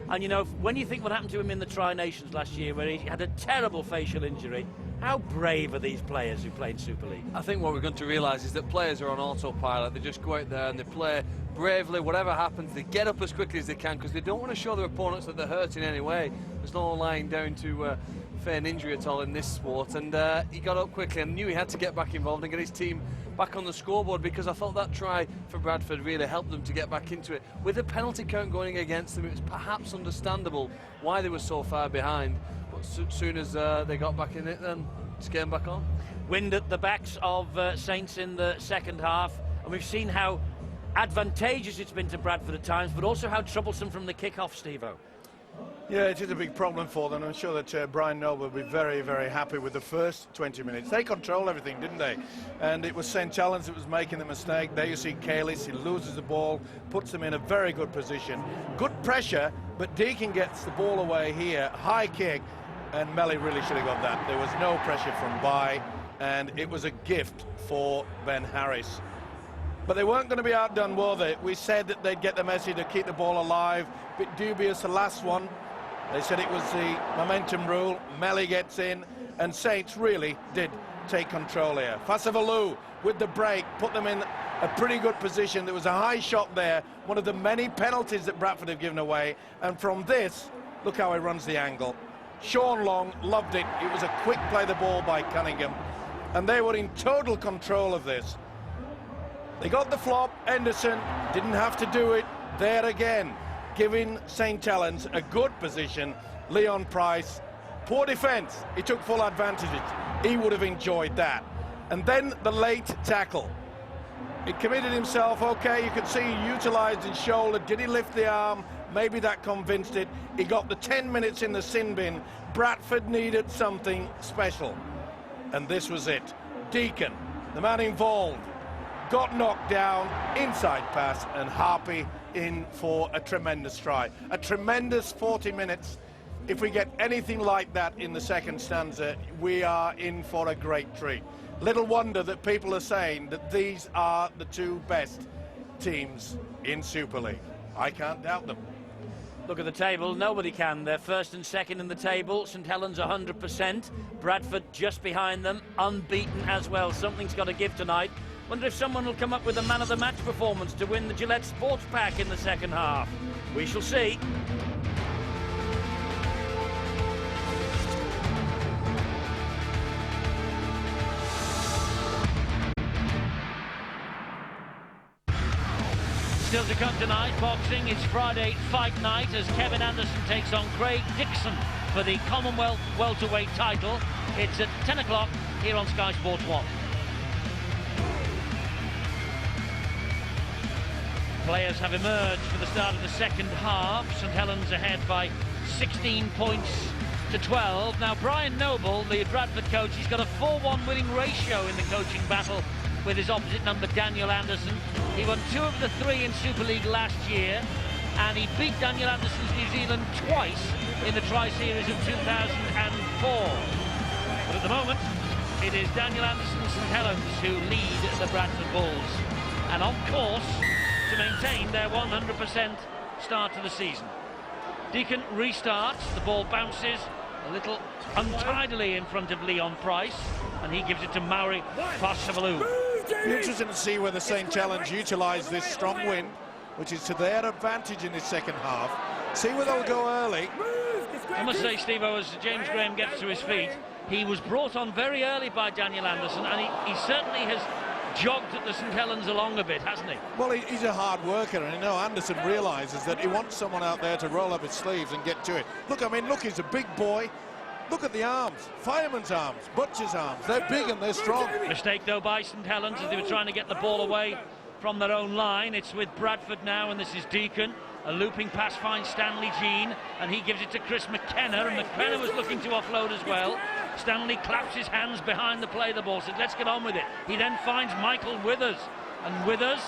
And you know, when you think what happened to him in the Tri-Nations last year, where he had a terrible facial injury, how brave are these players who play in Super League? I think what we're going to realise is that players are on autopilot. They just go out there and they play bravely. Whatever happens, they get up as quickly as they can because they don't want to show their opponents that they're hurt in any way. There's no lying down to feign injury at all in this sport, and he got up quickly and knew he had to get back involved and get his team back on the scoreboard, because I thought that try for Bradford really helped them to get back into it. With the penalty count going against them, it was perhaps understandable why they were so far behind, but as soon as they got back in it, then just getting back on. Wind at the backs of Saints in the second half, and we've seen how advantageous it's been to Bradford at times, but also how troublesome from the kick-off, Steve-O. Yeah, it is a big problem for them. I'm sure that Brian Noble will be very, very happy with the first 20 minutes. They controlled everything, didn't they? And it was St. Helens that was making the mistake. There you see Kalis, he loses the ball, puts them in a very good position. Good pressure, but Deacon gets the ball away here. High kick, and Melly really should have got that. There was no pressure from Bai, and it was a gift for Ben Harris. But they weren't going to be outdone, were they? We said that they'd get the message to keep the ball alive. Bit dubious the last one. They said it was the momentum rule. Melly gets in, and Saints really did take control here. Fasavalu with the break put them in a pretty good position. There was a high shot there, one of the many penalties that Bradford have given away. And from this, look how he runs the angle. Sean Long loved it. It was a quick play the ball by Cunningham, and they were in total control of this. They got the flop. Henderson didn't have to do it. There again, giving St. Helens a good position. Leon Price, poor defence. He took full advantage. He would have enjoyed that. And then the late tackle. He committed himself. Okay, you could see he utilised his shoulder. Did he lift the arm? Maybe that convinced it. He got the 10 minutes in the sin bin. Bradford needed something special, and this was it. Deacon, the man involved, got knocked down, inside pass, and Harpy in for a tremendous try. A tremendous 40 minutes. If we get anything like that in the second stanza, we are in for a great treat. Little wonder that people are saying that these are the two best teams in Super League. I can't doubt them. Look at the table, nobody can. They're first and second in the table. St. Helens 100%. Bradford just behind them, unbeaten as well. Something's got to give tonight. Wonder if someone will come up with a man of the match performance to win the Gillette Sports Pack in the second half. We shall see. Still to come tonight, boxing. It's Friday fight night as Kevin Anderson takes on Craig Dixon for the Commonwealth welterweight title. It's at 10 o'clock here on Sky Sports 1. Players have emerged for the start of the second half. St. Helens ahead by 16 points to 12. Now, Brian Noble, the Bradford coach, he's got a 4-1 winning ratio in the coaching battle with his opposite number, Daniel Anderson. He won 2 of the 3 in Super League last year, and he beat Daniel Anderson's New Zealand twice in the Tri-Series of 2004. But at the moment, it is Daniel Anderson's St. Helens who lead the Bradford Bulls, and on course to maintain their 100% start to the season. Deacon restarts, the ball bounces a little untidily in front of Leon Price, and he gives it to Mauri Pasavalu. Be interesting to see whether St. Helens utilise this strong wind, which is to their advantage in this second half. See whether they'll go early. I must say, Steve-O, as James Graham gets to his feet, he was brought on very early by Daniel Anderson, and he certainly has jogged the St Helens along a bit, hasn't he? Well, he's a hard worker, and Anderson realises that he wants someone out there to roll up his sleeves and get to it. Look, I mean, look, he's a big boy. Look at the arms, fireman's arms, butcher's arms. They're big and they're strong. Mistake, though, by St Helens as they were trying to get the ball away from their own line. It's with Bradford now, and this is Deacon. A looping pass finds Stanley Jean, and he gives it to Chris McKenna, and McKenna was looking to offload as well. Stanley claps his hands behind the play the ball, said, let's get on with it. He then finds Michael Withers, and Withers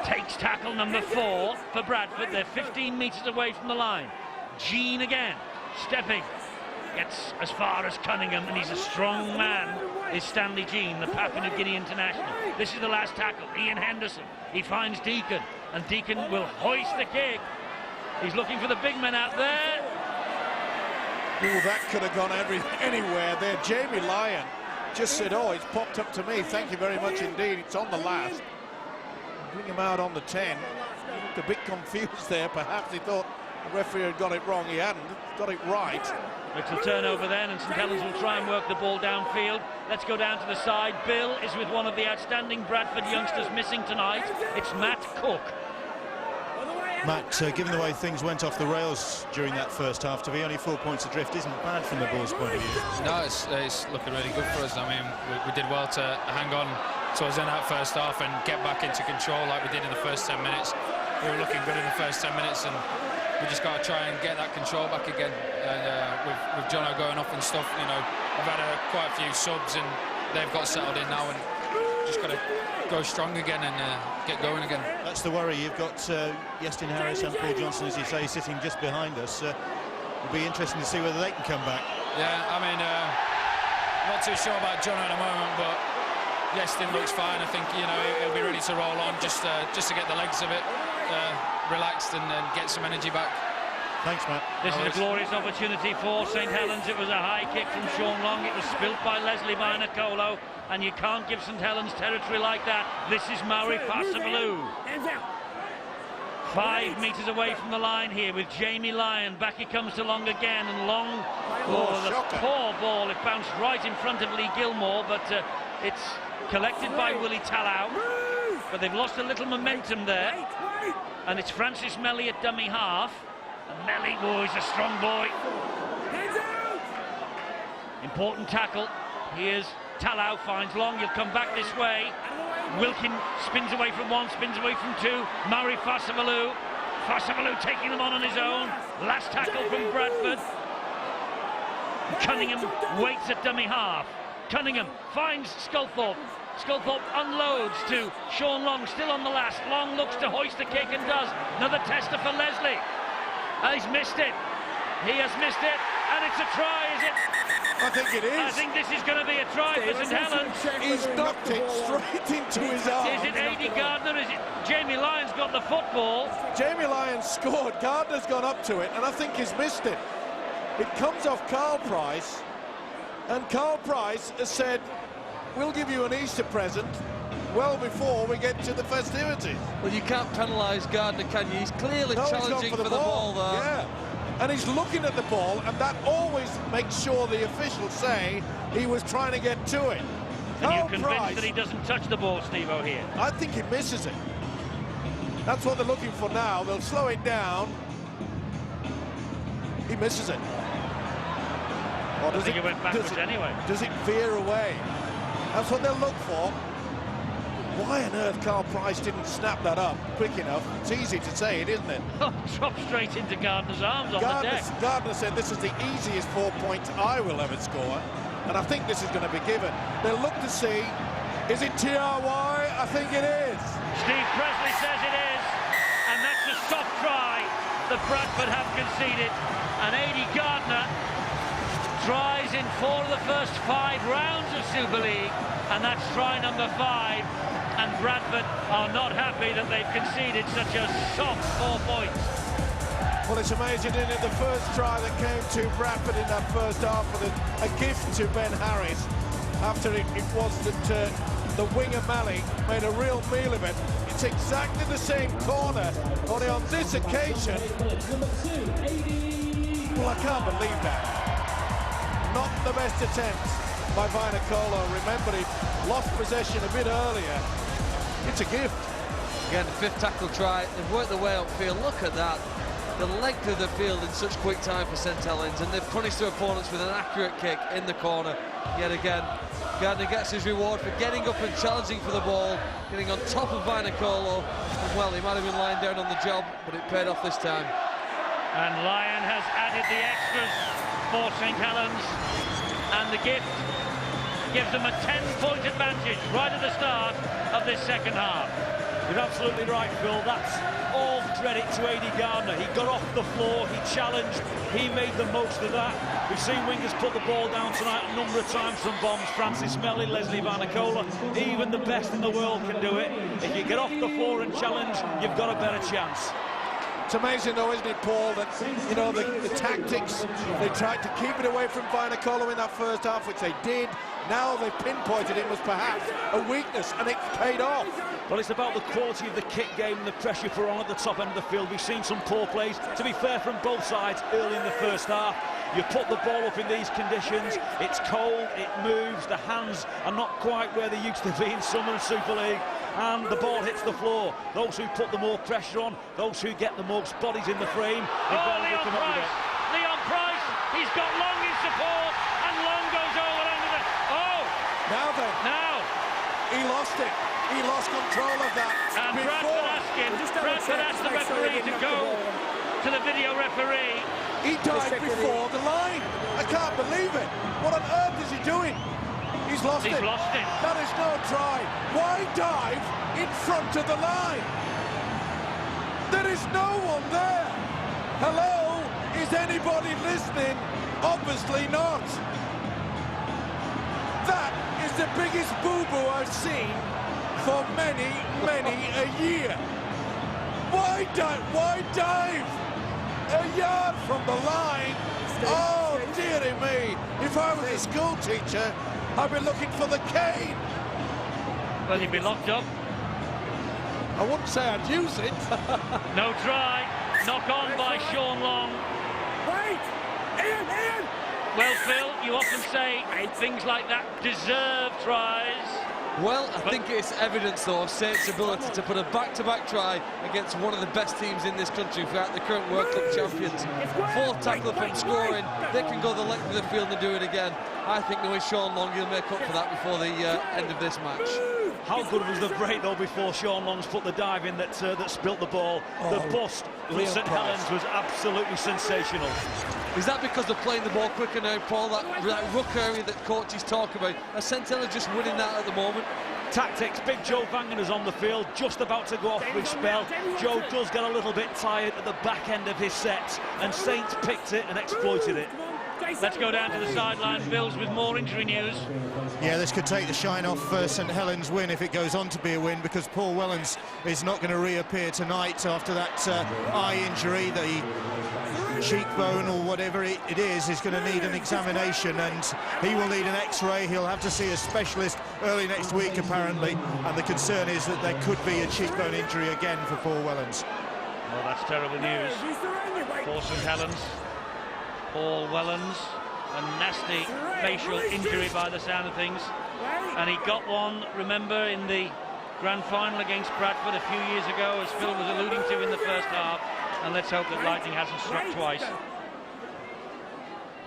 takes tackle number 4 for Bradford. They're 15 metres away from the line. Jean again, stepping, gets as far as Cunningham, and he's a strong man, is Stanley Jean, the Papua New Guinea international. This is the last tackle. Ian Henderson, he finds Deacon, and Deacon will hoist the kick. He's looking for the big men out there. Oh, that could have gone anywhere there. Jamie Lyon just said, oh, it's popped up to me. Thank you very much indeed. It's on the last. Bring him out on the 10. Looked a bit confused there. Perhaps he thought the referee had got it wrong. He hadn't. Got it right. Little turnover then, and St Helens will try and work the ball downfield. Let's go down to the side. Bill is with one of the outstanding Bradford youngsters missing tonight. It's Matt Cook. Matt, given the way things went off the rails during that first half, to be only 4 points adrift isn't bad from the Bulls' point of view. No, it's looking really good for us. I mean, we did well to hang on towards the end of that first half and get back into control like we did in the first 10 minutes. We were looking good in the first 10 minutes, and we just got to try and get that control back again. With Jono going off and stuff, you know, we've had quite a few subs and they've got settled in now, and just got to go strong again and get going again. That's the worry. You've got Yestin Harris and Paul Johnson, as you say, sitting just behind us. It'll be interesting to see whether they can come back. Yeah, I mean, not too sure about Jono at the moment, but Yestin looks fine. I think, you know, he'll be ready to roll on just to get the legs of it relaxed and get some energy back. Thanks, Matt. This is a glorious opportunity for St Helens. It was a high kick from Sean Long. It was spilt by Leslie Binacolo, and you can't give St Helens territory like that. This is Maori Fasavalou. 5 metres away from the line here with Jamie Lyon. Back he comes to Long again, and Long, the poor ball. It bounced right in front of Lee Gilmore, but it's collected by Willie Talau. But they've lost a little momentum there, and it's Francis Melly at dummy half. And Melly, oh, he's a strong boy. Important tackle. Here's Talau, finds Long, he'll come back this way. Wilkin spins away from 1, spins away from 2. Maori Fasavalou. Fasavalou taking them on his own. Last tackle from Bradford. Cunningham waits at dummy half. Cunningham finds Sculthorpe. Sculthorpe unloads to Sean Long, still on the last. Long looks to hoist the kick and does. Another tester for Leslie. He's missed it. He has missed it, and it's a try, is it? I think it is. I think this is going to be a try for St Helens. He's knocked it straight into his arm. Is it A.D. Gardner? Is it Jamie Lyon's got the football? Jamie Lyon scored. Gardner's gone up to it, and I think he's missed it. It comes off Carl Price, and Carl Price has said, we'll give you an Easter present well before we get to the festivities. Well, you can't penalise Gardner, can you? He's clearly challenging for the ball there. Yeah, and he's looking at the ball, and that always makes sure the officials say he was trying to get to it. And you're convinced that he doesn't touch the ball, Steve-O, here? I think he misses it. That's what they're looking for now. They'll slow it down. He misses it. Or does it went backwards anyway? Does it veer away? That's what they'll look for. Why on earth Carl Price didn't snap that up quick enough? It's easy to say it, isn't it? Dropped straight into Gardner's arms on the deck. Gardner said this is the easiest 4 points I will ever score, and I think this is going to be given. They'll look to see, is it TRY? I think it is. Steve Presley says it is, and that's a soft try that Bradford have conceded. And A.D. Gardner tries in 4 of the first 5 rounds of Super League, and that's try number 5. And Bradford are not happy that they've conceded such a soft 4 points. Well, it's amazing, isn't it? The first try that came to Bradford in that first half was a gift to Ben Harris. After it was that the winger Malley made a real meal of it. It's exactly the same corner, only on this occasion. Well, I can't believe that. Not the best attempt. by Vainikolo. Remember, he lost possession a bit earlier. It's a gift. Again, the fifth tackle try. They've worked their way upfield. Look at that. The length of the field in such quick time for St Helens, and they've punished their opponents with an accurate kick in the corner. Yet again, Gardner gets his reward for getting up and challenging for the ball, getting on top of Vainikolo. And well, he might have been lying down on the job, but it paid off this time. And Lyon has added the extras for St Helens, and the gift gives them a 10-point advantage right at the start of this second half. You're absolutely right, Phil. That's all credit to Aidy Gardner. He got off the floor, he challenged, he made the most of that. We've seen wingers put the ball down tonight a number of times from bombs. Francis Melly, Leslie Vainikolo, even the best in the world can do it. If you get off the floor and challenge, you've got a better chance. It's amazing though, isn't it, Paul, that, you know, the tactics, they tried to keep it away from Vainikolo in that first half, which they did. Now they've pinpointed him as perhaps a weakness, and it's paid off. Well, it's about the quality of the kick game and the pressure put on at the top end of the field. We've seen some poor plays, to be fair, from both sides early in the first half. You put the ball up in these conditions, it's cold, it moves, the hands are not quite where they used to be in Summer and Super League, and the ball hits the floor. Those who put the more pressure on, those who get the most bodies in the frame, Leon Price, he's got Long in support, and Long goes over under the... Oh! Now he lost it. He lost control of that. And Bradford asked the referee to go to the video referee. He dived before the line. I can't believe it. What on earth is he doing? He's lost it. That is no try. Why dive in front of the line? There is no one there. Hello? Is anybody listening? Obviously not. That is the biggest boo-boo I've seen for many a year. Why dive a yard from the line? Oh, dearie me. If I was a school teacher, I'd be looking for the cane. Well, he'd be locked up. I wouldn't say I'd use it. No try. Knock on by Sean Long. Wait! Ian! Well, Phil, you often say things like that deserve tries. Well, I think it's evidence, though, of Saints' ability to put a back-to-back try against one of the best teams in this country throughout the current World Cup champions. Fourth tackle from scoring, they can go the length of the field and do it again. I think there is Sean Long, he'll make up for that before the end of this match. How good was the break, though, before Sean Long's put the dive in that spilt the ball? The bust from St Helens was absolutely sensational. Is that because they're playing the ball quicker now, Paul? That ruck area that coaches talk about? Are St Helens just winning that at the moment? Tactics. Big Joe Vangener's on the field, just about to go off with spell. Joe does get a little bit tired at the back end of his sets, and Saints picked it and exploited it. Let's go down to the sideline, Bills, with more injury news. Yeah, this could take the shine off St Helens' win if it goes on to be a win, because Paul Wellens is not going to reappear tonight after that eye injury. The cheekbone or whatever it is going to need an examination, and he will need an x-ray. He'll have to see a specialist early next week, apparently, and the concern is that there could be a cheekbone injury again for Paul Wellens. Well, that's terrible news for St Helens. Paul Wellens, a nasty facial injury by the sound of things, and he got one, remember, in the grand final against Bradford a few years ago, as Phil was alluding to in the first half, and let's hope that lightning hasn't struck twice.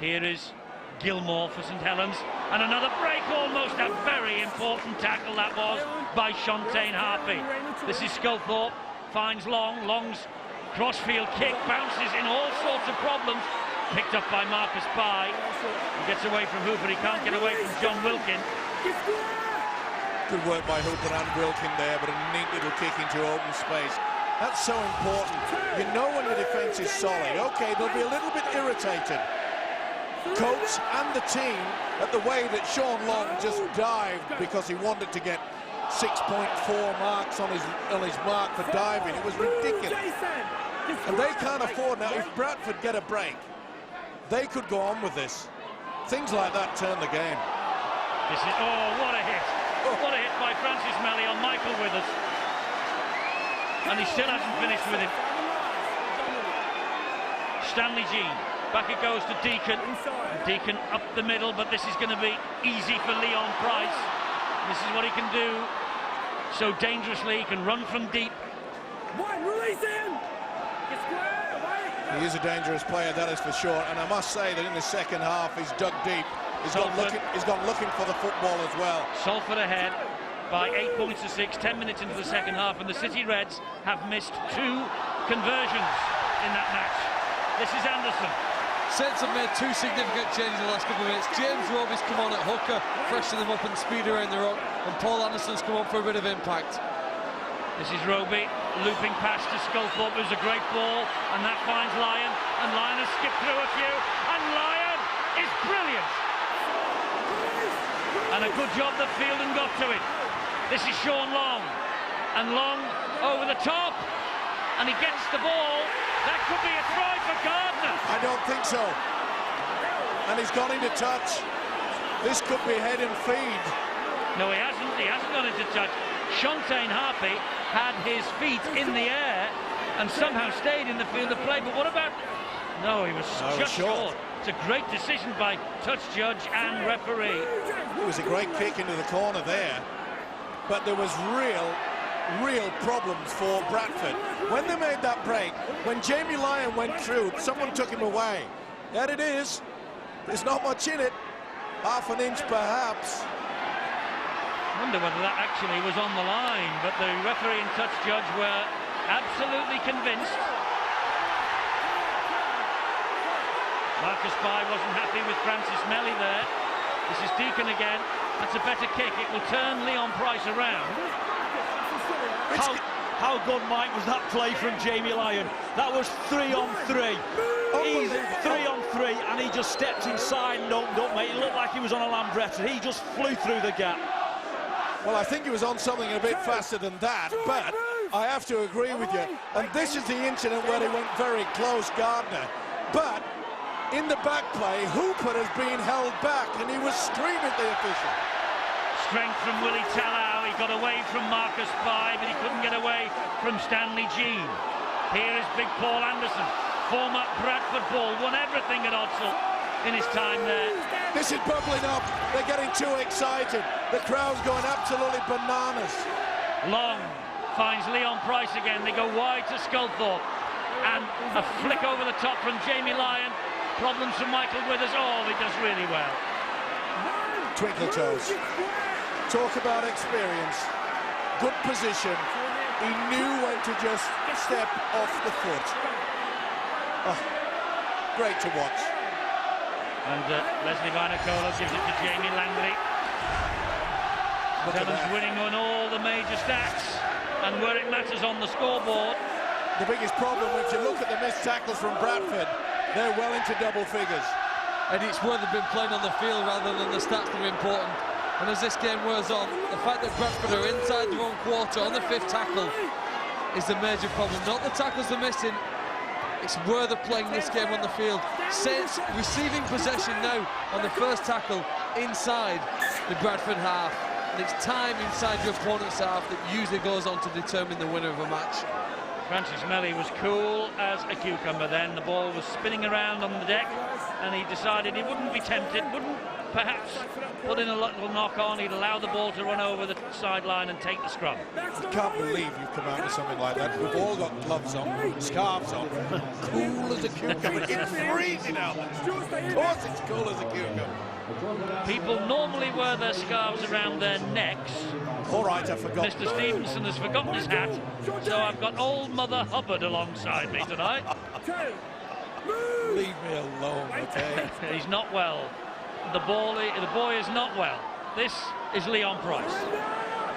Here is Gilmore for St Helens, and another break, almost a very important tackle that was by Shontaine Harpy. This is Sculthorpe, finds Long's crossfield kick bounces in all sorts of problems. Picked up by Marcus Pye. He gets away from Hooper. He can't get away from John Wilkin. Good work by Hooper and Wilkin there, but a neat little kick into open space. That's so important. You know when your defence is solid. OK, they'll be a little bit irritated, coach and the team, at the way that Sean Long just dived because he wanted to get 6.4 marks on his mark for diving. It was ridiculous. And they can't afford now. If Bradford get a break, they could go on with this. Things like that turn the game. This is, what a hit. What a hit by Francis Melly on Michael Withers. And he still hasn't finished with him. Stanley Jean. Back it goes to Deacon. Deacon up the middle, but this is going to be easy for Leon Price. This is what he can do so dangerously. He can run from deep. Release him! He is a dangerous player, that is for sure. And I must say that in the second half, he's dug deep. He's gone looking for the football as well. Salford ahead by 8 points to 6, 10 minutes into the second half, and the City Reds have missed 2 conversions in that match. This is Anderson. Saints have made 2 significant changes in the last couple of minutes. James Roby's come on at hooker, freshen them up and speed around the ruck, and Paul Anderson's come on for a bit of impact. This is Roby looping past to Sculthorpe. It was a great ball, and that finds Lyon, and Lyon has skipped through a few, and Lyon is brilliant. And a good job that Fielden got to it. This is Sean Long, and Long over the top, and he gets the ball. That could be a try for Gardner. I don't think so. And he's gone into touch. This could be head and feed. No, he hasn't. He hasn't gone into touch. Shantaine Harpy had his feet in the air and somehow stayed in the field of play. But what about... No, he was just short. It's a great decision by touch judge and referee. It was a great kick into the corner there. But there was real problems for Bradford. When they made that break, when Jamie Lyon went through, someone took him away. There it is. There's not much in it. Half an inch perhaps. I wonder whether that actually was on the line, but the referee and touch judge were absolutely convinced. Marcus Bai wasn't happy with Francis Melly there. This is Deacon again. That's a better kick. It will turn Leon Price around. How good, Mike, was that play from Jamie Lyon? That was 3 on 3. He's 3 on 3, and he just stepped inside and opened up, mate. It looked like he was on a Lambretta. He just flew through the gap. Well, I think he was on something a bit faster than that, but I have to agree with you. And this is the incident where he went very close, Gardner. But in the back play, Hooper has been held back, and he was screaming at the official. Strength from Willie Tallow. He got away from Marcus Bai, but he couldn't get away from Stanley Jean. Here is big Paul Anderson, former Bradford Bull, won everything at Odsal in his time there. This is bubbling up. They're getting too excited. The crowd's going absolutely bananas. Long finds Leon Price again. They go wide to Sculthorpe. And a flick over the top from Jamie Lyon. Problems from Michael Withers. Oh, he does really well. Twinkle toes. Talk about experience. Good position. He knew when to just step off the foot. Oh, great to watch. And Leslie Vinocola gives it to Jamie Langley. Helens winning on all the major stats, and where it matters on the scoreboard. The biggest problem, if you look at the missed tackles from Bradford, they're well into double figures. And it's where they've been playing on the field rather than the stats that are important. And as this game wears on, the fact that Bradford are inside their own quarter on the 5th tackle is the major problem. Not the tackles they're missing, it's where they're playing this game on the field. Saints receiving possession now on the 1st tackle inside the Bradford half. And it's time inside your opponent's half that usually goes on to determine the winner of a match. Francis Melly was cool as a cucumber then. The ball was spinning around on the deck, and he decided he wouldn't be tempted, wouldn't perhaps put in a little knock on. He'd allow the ball to run over the sideline and take the scrum. I can't believe you've come out with something like that. We've all got gloves on, scarves on, cool as a cucumber. It's freezing out there. Of course it's cool as a cucumber. People normally wear their scarves around their necks. All right, I forgot. Mr. Stevenson has forgotten his hat, so I've got old Mother Hubbard alongside me tonight. Leave me alone, okay? He's not well. The boy is not well. This is Leon Price.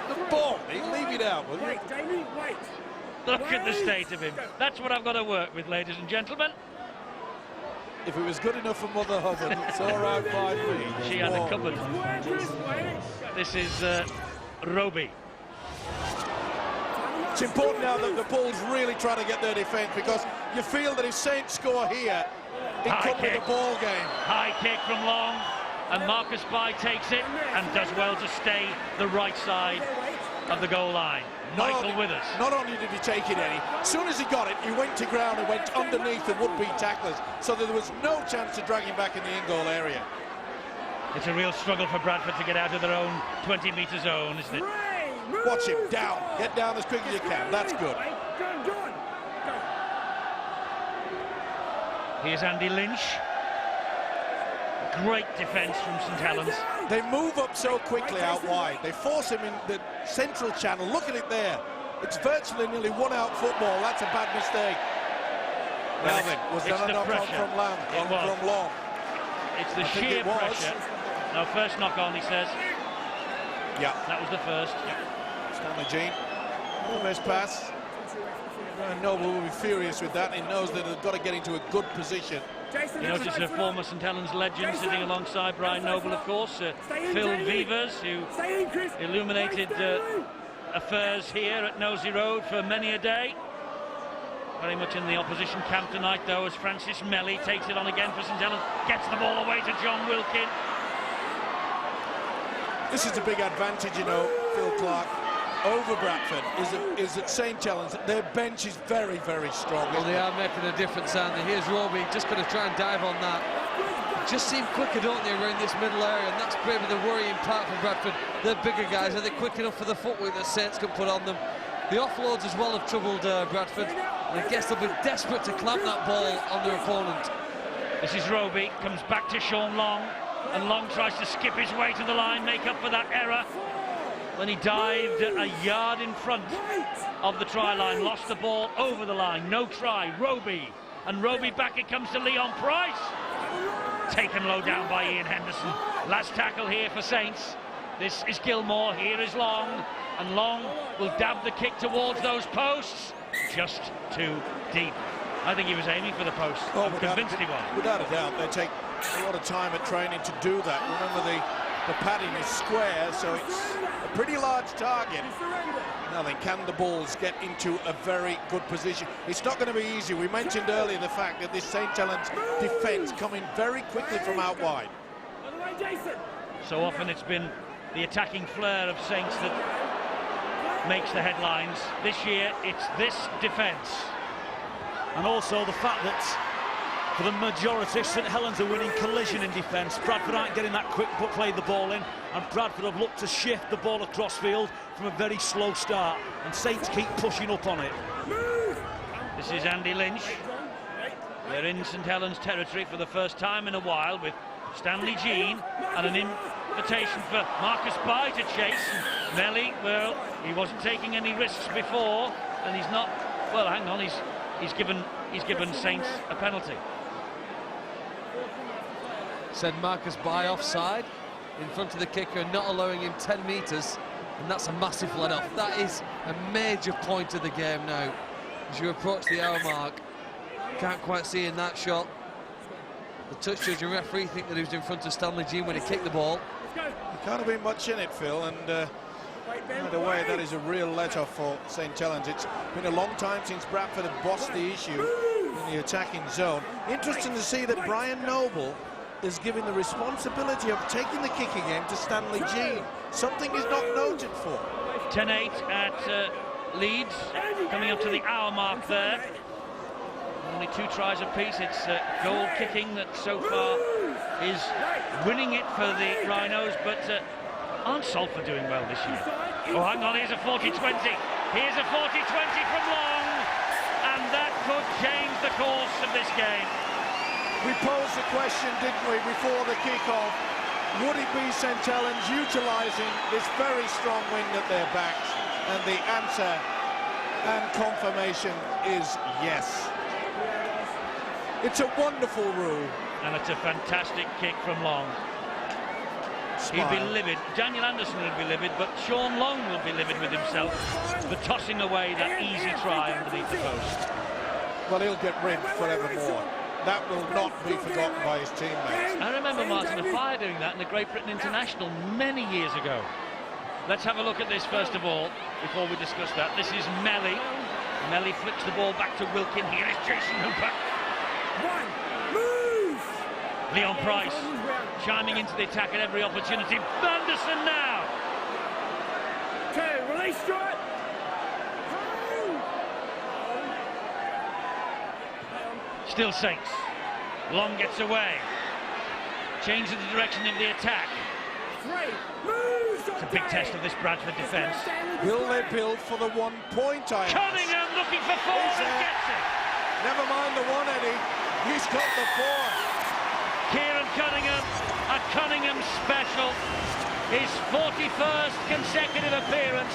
The ball, leave it out, will you? Wait, Jamie, wait. Look at the state of him. That's what I've got to work with, ladies and gentlemen. If it was good enough for Mother Hubbard, it's all right by me. She had a cupboard. This is Roby. It's important now that the Bulls really try to get their defence, because you feel that if Saints score here, it could be the ball game. High kick from Long, and Marcus Bai takes it and does well to stay the right side of the goal line. Michael Withers. Not only did he take it, Eddie, as soon as he got it, he went to ground and went underneath the would-be tacklers, so that there was no chance to drag him back in the in-goal area. It's a real struggle for Bradford to get out of their own 20-metre zone, isn't it? Watch him, down. Get down as quick as you can. That's good. Here's Andy Lynch. Great defence from St Helens. They move up so quickly out wide. They force him in the central channel. Look at it there. It's virtually nearly one-out football. That's a bad mistake. Melvin, was that a knock-on from Long? It's the sheer pressure. No, first knock-on, he says. Yeah. That was the first. Stanley Jean, the best pass. Brian Noble will be furious with that. He knows that they've got to get into a good position. You notice a former St Helens legend sitting alongside Brian Noble, of course, Phil Vivers, who illuminated affairs here at Nosey Road for many a day. Very much in the opposition camp tonight, though, as Francis Melly takes it on again for St Helens, gets the ball away to John Wilkin. This is a big advantage, you know, Phil Clark, over Bradford, is at St Helens. Their bench is very, very strong. Well, they are making a difference, Andy. Here's Roby, just going to try and dive on that. Just seem quicker, don't they, around this middle area, and that's maybe the worrying part for Bradford. They're bigger guys. Are they quick enough for the footwork that Saints can put on them? The offloads as well have troubled Bradford. And I guess they'll be desperate to clamp that ball on their opponent. This is Roby, comes back to Sean Long, and Long tries to skip his way to the line, make up for that error when he dived a yard in front of the try line, lost the ball over the line, no try. Roby, and Roby back, it comes to Leon Price, taken low down by Ian Henderson. Last tackle here for Saints. This is Gilmore, here is Long, and Long will dab the kick towards those posts, just too deep. I think he was aiming for the post. I'm convinced he was. Without a doubt, they take a lot of time at training to do that. Remember, the padding is square, so it's a pretty large target. Now then, can the balls get into a very good position? It's not going to be easy. We mentioned earlier the fact that this St Helens defence coming very quickly from out wide. So often it's been the attacking flair of Saints that makes the headlines. This year, it's this defence. And also the fact that for the majority, St Helens are winning collision in defence. Bradford aren't getting that quick but play the ball in, and Bradford have looked to shift the ball across field from a very slow start, and Saints keep pushing up on it. This is Andy Lynch. They're in St Helens territory for the first time in a while with Stanley Jean and an invitation for Marcus Bai to chase. And Melly, well, he wasn't taking any risks before, and he's not. Well, hang on, he's given Saints a penalty. Said Marcus Bai offside in front of the kicker, not allowing him 10 metres, and that's a massive let-off. That is a major point of the game now. As you approach the hour mark, can't quite see in that shot. The touch judge and referee think that he was in front of Stanley Jean when he kicked the ball. There can't have been much in it, Phil, and either way, that is a real let-off for St Helens. It's been a long time since Bradford have bossed the issue in the attacking zone. Interesting to see that Brian Noble is giving the responsibility of taking the kicking game to Stanley Jean. Something he's not noted for. 10-8 at Leeds, coming up to the hour mark there. Only 2 tries apiece. It's goal kicking that so far is winning it for the Rhinos, but aren't Salford doing well this year? Oh, hang on, here's a 40-20. Here's a 40-20 from Long, and that could change the course of this game. We posed the question, didn't we, before the kick-off? Would it be St Helens utilising this very strong wind at their backs? And the answer and confirmation is yes. It's a wonderful rule. And it's a fantastic kick from Long. Smile. He'd be livid. Daniel Anderson would be livid, but Sean Long will be livid with himself for tossing away that easy try underneath the post. Well, he'll get ribbed forevermore. That will not be forgotten by his teammates. I remember Martin Afire doing that in the Great Britain International many years ago. Let's have a look at this first of all, before we discuss that. This is Melly. Melly flips the ball back to Wilkin. Here is Jason Hooper. Leon Price chiming into the attack at every opportunity. Anderson now. Hey, Stuart! Still Saints. Long gets away. Changes the direction of the attack. It's a big test of this Bradford defence. Will they build for the 1 point? Cunningham looking for 4 and gets it. Never mind the 1, Eddie. He's got the 4. Kieran Cunningham, a Cunningham special. His 41st consecutive appearance.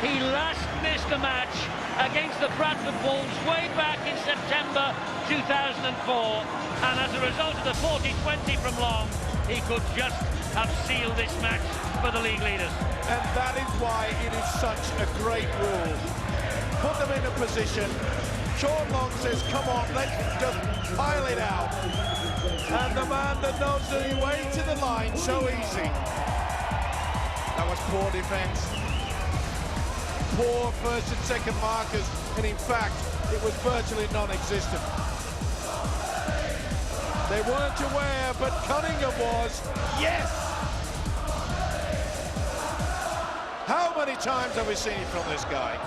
He last missed a match against the Bradford Bulls way back in September 2004. And as a result of the 40-20 from Long, he could just have sealed this match for the league leaders. And that is why it is such a great rule. Put them in a position. Sean Long says, come on, let's just pile it out. And the man that knows the way to the line so easy. That was poor defence. Poor first and second markers, and in fact, it was virtually non-existent. They weren't aware, but Cunningham was. Yes! How many times have we seen it from this guy?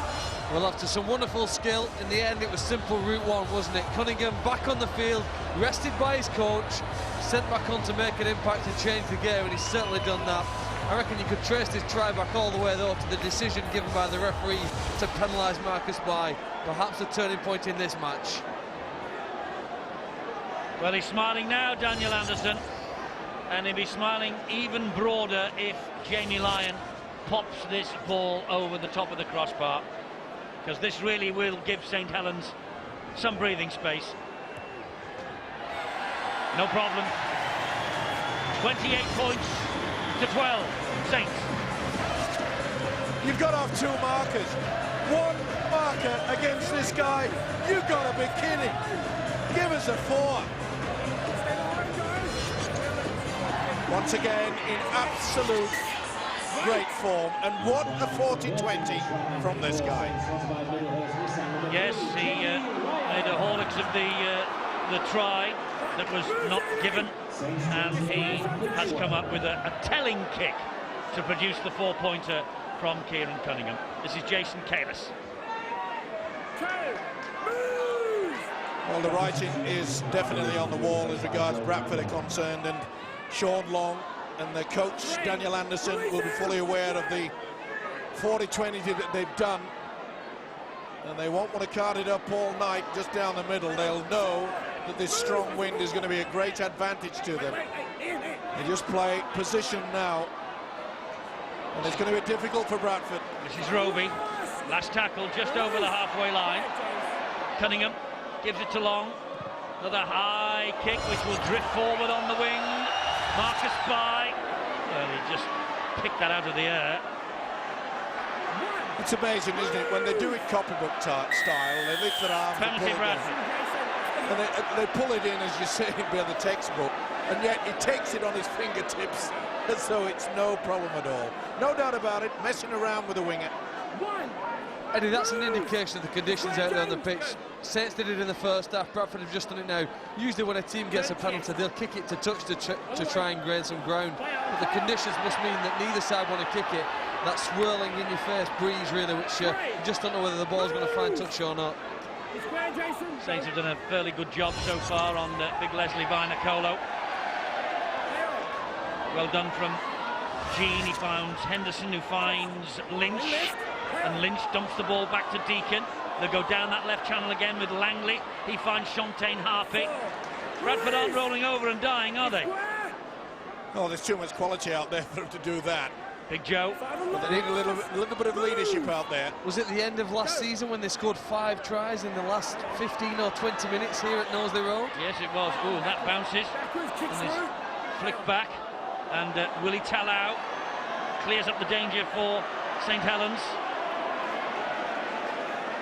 Well, after some wonderful skill, in the end it was simple route 1, wasn't it? Cunningham back on the field, rested by his coach, sent back on to make an impact and change the game, and he's certainly done that. I reckon you could trace this try back all the way though to the decision given by the referee to penalise Marcus Bai, perhaps a turning point in this match. Well, he's smiling now, Daniel Anderson, and he'll be smiling even broader if Jamie Lyon pops this ball over the top of the crossbar, because this really will give St Helens some breathing space. No problem. 28 points to 12, Saints. You've got off 2 markers. 1 marker against this guy. You've got to be kidding. Give us a 4. Once again, in absolute great form. And what a 40-20 from this guy. Yes, he made a Horlicks of the try that was not given, and he has come up with a telling kick to produce the 4-pointer from Kieran Cunningham. This is Jason Kalis. Well, the writing is definitely on the wall as regards Bradford are concerned, and Sean Long and their coach Daniel Anderson will be fully aware of the 40-20 that they've done, and they won't want to card it up all night just down the middle. They'll know that this strong wind is going to be a great advantage to them. They just play position now, and it's going to be difficult for Bradford. This is Roby, last tackle just over the halfway line. Cunningham gives it to Long, another high kick which will drift forward on the wing. Marcus Bai, well, he just picked that out of the air. It's amazing, isn't it, when they do it copybook style, they lift their arms and pull it in. And they pull it in, as you say, by the textbook, and yet he takes it on his fingertips as though it's no problem at all. No doubt about it, messing around with the winger. Eddie, that's an indication of the conditions out there on the pitch. Saints did it in the first half, Bradford have just done it now. Usually when a team gets a penalty, they'll kick it to touch to try and gain some ground. But the conditions must mean that neither side want to kick it. That swirling in your face breeze, really, which you just don't know whether the ball's going to find touch or not. Saints have done a fairly good job so far on big Leslie Vinacolo. Well done from Jean. He finds Henderson, who finds Lynch, and Lynch dumps the ball back to Deacon. They'll go down that left channel again with Langley. He finds Shontaine Harpy. Bradford aren't rolling over and dying, are they? Oh, there's too much quality out there for them to do that. Big Joe. But they need a little bit of leadership out there. Was it the end of last season when they scored 5 tries in the last 15 or 20 minutes here at Knowsley Road? Yes, it was. Ooh, that bounces. And is flicked back. And Willie Tallau clears up the danger for St Helens.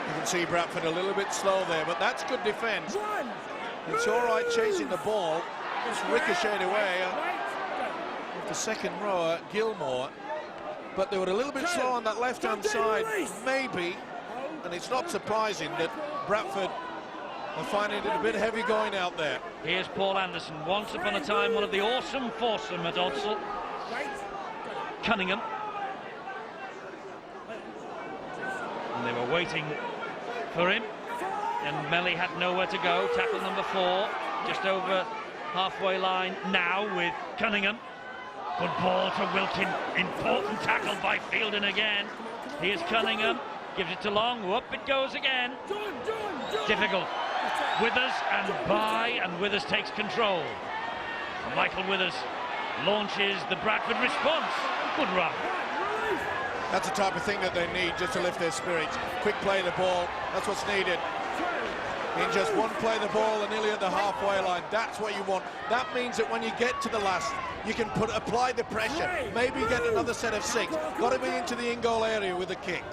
You can see Bradford a little bit slow there, but that's good defence. It's all right chasing the ball. Just ricocheted away. The second rower, Gilmore. But they were a little bit slow on that left-hand side, maybe. And it's not surprising that Bradford are finding it a bit heavy going out there. Here's Paul Anderson. Once upon a time, one of the awesome foursome at Odsal. Cunningham. And they were waiting for him, and Melly had nowhere to go. Tackle number 4, just over halfway line now with Cunningham. Good ball to Wilkin. Important tackle by Fielding again. Here's Cunningham. Gives it to Long. Up it goes again. Difficult. Withers and by, and Withers takes control. Michael Withers launches the Bradford response. Good run. That's the type of thing that they need just to lift their spirits. Quick play the ball. That's what's needed. In just one play the ball and nearly at the halfway line. That's what you want. That means that when you get to the last, you can apply the pressure. Maybe get another set of 6. Got to be into the in-goal area with a kick.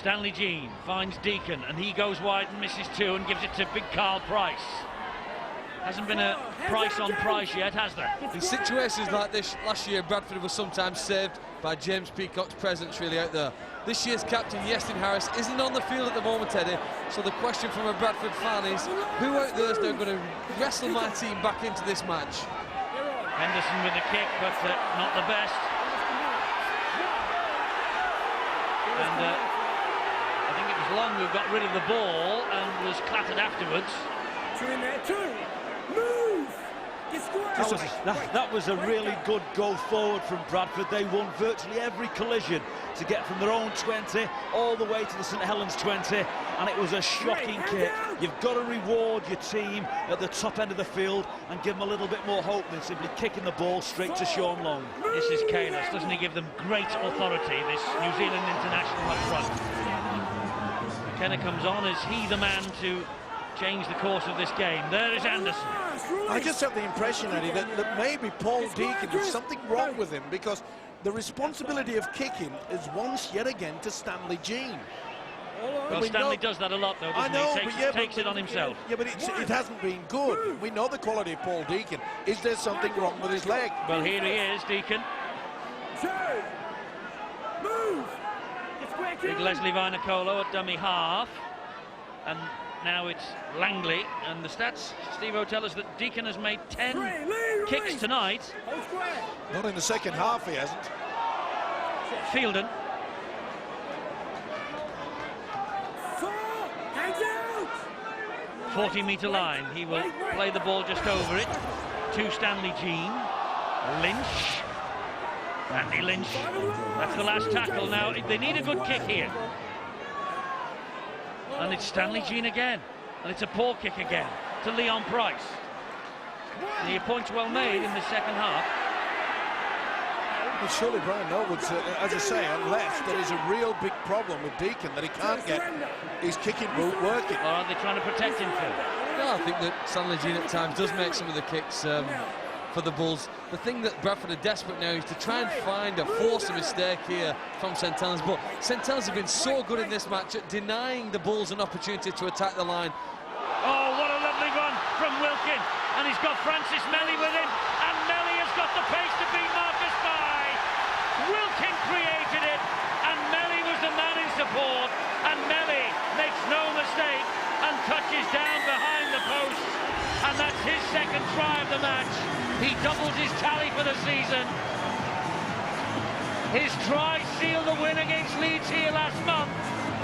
Stanley Jean finds Deacon, and he goes wide and misses 2 and gives it to big Carl Price. Hasn't been a price on price yet, has there? In situations like this, last year Bradford was sometimes saved by James Peacock's presence really out there. This year's captain, Yestin Harris, isn't on the field at the moment, Eddie, so the question from a Bradford fan is, who out there is now going to wrestle my team back into this match? Henderson with the kick, but not the best. And I think it was Long who got rid of the ball and was clattered afterwards. That was a really good go forward from Bradford. They won virtually every collision to get from their own 20 all the way to the St Helens 20, and it was a shocking kick. You've got to reward your team at the top end of the field and give them a little bit more hope than simply kicking the ball straight to Sean Long. This is Kalis. Doesn't he give them great authority, this New Zealand international up front? McKenna comes on. Is he the man to change the course of this game? There is Anderson. I just have the impression, Eddie, that maybe Paul Deacon, there's something wrong with him, because the responsibility of kicking is once yet again to Stanley Jean. Well, Stanley does that a lot, though, doesn't he? Takes it on himself. Yeah, but it hasn't been good. We know the quality of Paul Deacon. Is there something wrong with his leg? Well, here he is, Deacon. Big Leslie Vinacolo at dummy half. And now it's Langley, and the stats, Steve-O, tell us that Deacon has made 10 kicks tonight. Not in the second half, he hasn't. Fielden. The 40-metre line. He will play the ball just over it to Stanley Jean. Lynch. Andy Lynch. That's the last tackle. Now, they need a good kick here. And it's Stanley Jean again. And it's a poor kick again to Leon Price. And the point's well made in the second half. Well, surely Brian Norwood's, as I say, unless there is a real big problem with Deacon that he can't get his kicking boot working. Or are they trying to protect him, Phil? No, I think that Stanley Jean at times does make some of the kicks for the Bulls. The thing that Bradford are desperate now is to try and force a mistake here from St Helens, but St Helens have been so good in this match at denying the Bulls an opportunity to attack the line. Oh, what a lovely run from Wilkin, and he's got Francis Melly with him, and Melly has got the pace to beat Marcus Bai. Wilkin created it, and Melly was the man in support, and Melly makes no mistake and touches down behind the post, and that's his second try of the match. He doubles his tally for the season. His try sealed the win against Leeds here last month,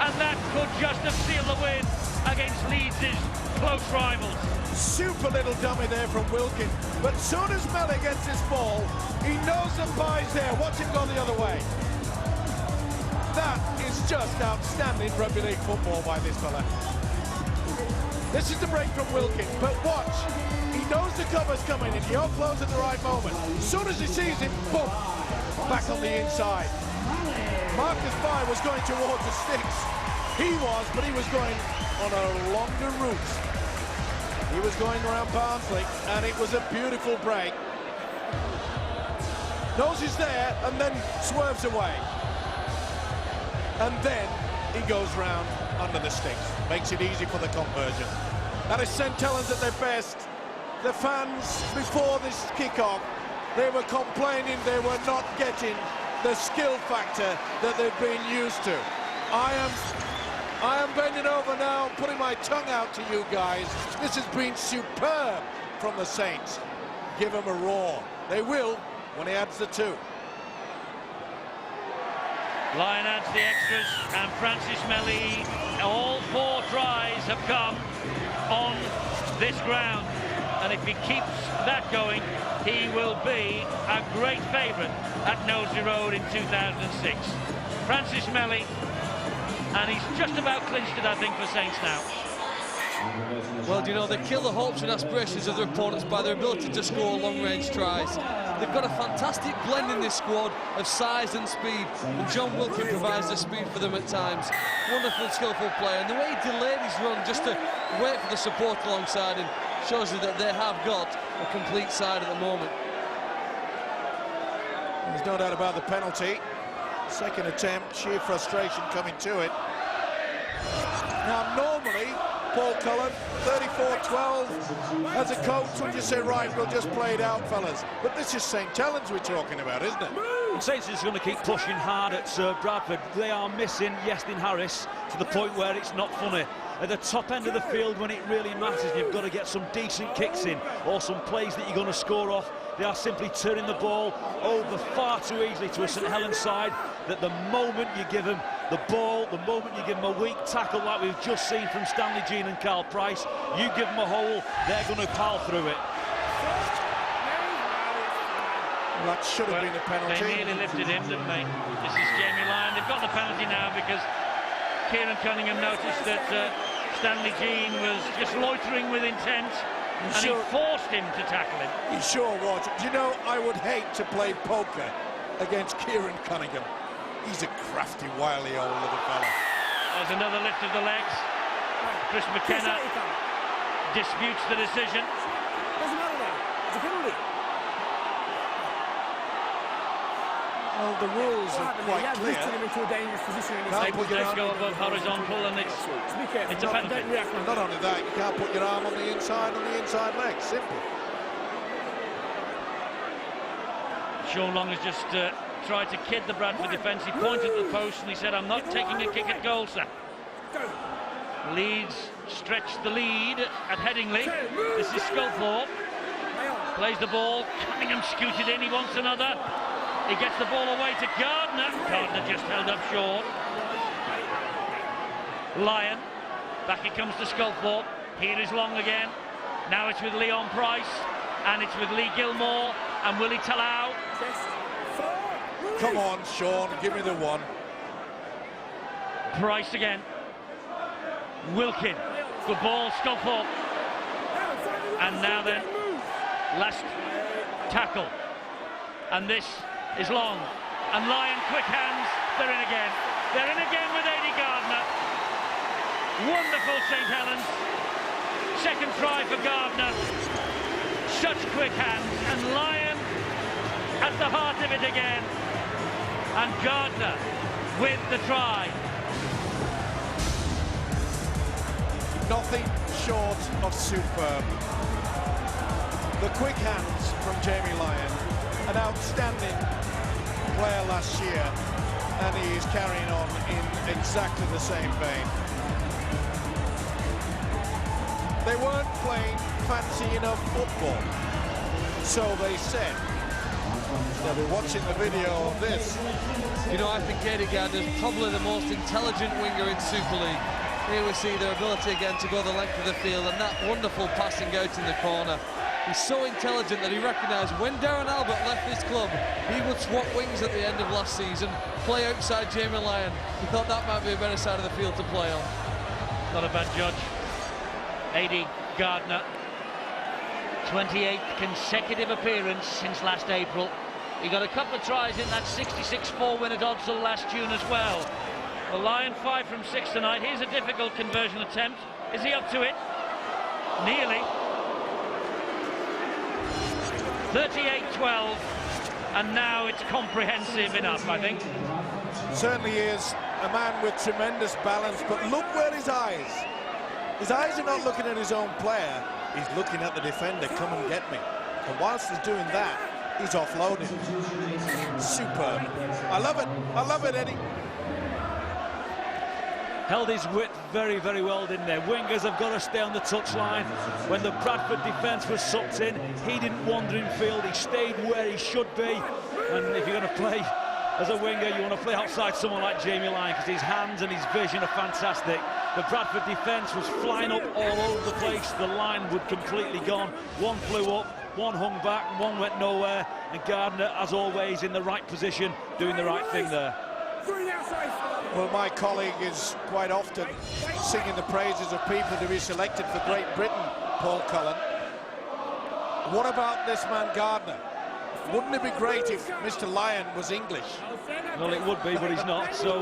and that could just have sealed the win against Leeds' close rivals. Super little dummy there from Wilkin, but soon as Melly gets his ball, he knows the Bai's there. Watch him go the other way. That is just outstanding rugby league football by this fella. This is the break from Wilkin, but watch. He knows the cover's coming and he offloads at the right moment. As soon as he sees him, boom, back on the inside. Marcus Bai was going towards the sticks. He was, but he was going on a longer route. He was going around Barnsley, and it was a beautiful break. Knows he's there, and then swerves away. And then he goes round under the sticks. Makes it easy for the conversion. That is St Helens at their best. The fans, before this kickoff, they were complaining they were not getting the skill factor that they've been used to. I am bending over now, putting my tongue out to you guys. This has been superb from the Saints. Give them a roar. They will when he adds the 2. Lyon adds the extras, and Francis Melly, all 4 tries have come on this ground. And if he keeps that going, he will be a great favourite at Knowsley Road in 2006. Francis Melly, and he's just about clinched it, I think, for Saints now. Well, you know, they kill the hopes and aspirations of their opponents by their ability to score long-range tries. They've got a fantastic blend in this squad of size and speed, and John Wilkin provides the speed for them at times. Wonderful, skillful player, and the way he delayed his run just to wait for the support alongside him shows you that they have got a complete side at the moment. There's no doubt about the penalty. Second attempt, sheer frustration coming to it. Now, normally, Paul Cullen, 34-12. As a coach, would you say, right, we'll just play it out, fellas? But this is St. Helens we're talking about, isn't it? Saints is going to keep pushing hard at Bradford. They are missing Yestin Harris to the point where it's not funny. At the top end of the field, when it really matters, you've got to get some decent kicks in or some plays that you're going to score off. They are simply turning the ball over far too easily to a St. Helens side that the moment you give them the ball, the moment you give them a weak tackle like we've just seen from Stanley Jean and Carl Price, you give them a hole, they're going to pile through it. That should have been a penalty. They nearly lifted him, didn't they? This is Jamie Lyon. They've got the penalty now because Kieran Cunningham noticed that Stanley Jean was just loitering with intent, and he forced him to tackle him. He sure was. You know, I would hate to play poker against Kieran Cunningham. He's a crafty, wily old little fella. There's another lift of the legs. Chris McKenna disputes the decision. Doesn't matter now. It's a penalty. Well, the rules are quite clear. Him into a dangerous position in his They go above horizontal, and it's a penalty. Not only that, you can't put your arm on the inside leg. Simple. Sean Long has just tried to kid the Bradford defence. He pointed at the post and he said, "I'm not taking a kick at goal, sir." Leeds stretched the lead at Headingley. This is Sculthorpe. Plays the ball. Cunningham scooted in. He wants another. He gets the ball away to Gardner. Gardner just held up short. Lyon. Back it comes to Sculthorpe. Here is Long again. Now it's with Leon Price. And it's with Lee Gilmore and Willie Talau. Come on, Sean, give me the one. Price again. Wilkin. Good ball, Sculthorpe. And now then, last tackle. And this is Long. And Lyon, quick hands. They're in again. They're in again with Eddie Gardner. Wonderful St. Helens. Second try for Gardner. Such quick hands. And Lyon at the heart of it again. And Gardner with the try. Nothing short of superb. The quick hands from Jamie Lyon, an outstanding player last year, and he is carrying on in exactly the same vein. They weren't playing fancy enough football, so they said. They'll be watching the video of this. You know, I think Eddie Gardner is probably the most intelligent winger in Super League. Here we see their ability again to go the length of the field, and that wonderful passing out in the corner. He's so intelligent that he recognised when Darren Albert left this club, he would swap wings at the end of last season, play outside Jamie Lyon. He thought that might be a better side of the field to play on. Not a bad judge. Eddie Gardner, 28th consecutive appearance since last April. He got a couple of tries in that 66-4 win at Odsal last June as well. The Lyon 5 from 6 tonight. Here's a difficult conversion attempt. Is he up to it? Nearly. 38-12, and now it's comprehensive enough, I think. Certainly is a man with tremendous balance, but look where his eyes are not looking at his own player, he's looking at the defender. Come and get me. And whilst he's doing that, he's offloading. Superb. I love it, Eddie. Held his width very, very well, didn't they? Wingers have got to stay on the touchline. When the Bradford defence was sucked in, he didn't wander in field. He stayed where he should be. And if you're going to play as a winger, you want to play outside someone like Jamie Lyon because his hands and his vision are fantastic. The Bradford defence was flying up all over the place. The line would completely gone. One flew up, one hung back, and one went nowhere. And Gardner, as always, in the right position, doing the right thing there. Well, my colleague is quite often singing the praises of people to be selected for Great Britain, Paul Cullen. What about this man Gardner? Wouldn't it be great if Mr. Lyon was English? Well, it would be, but he's not. So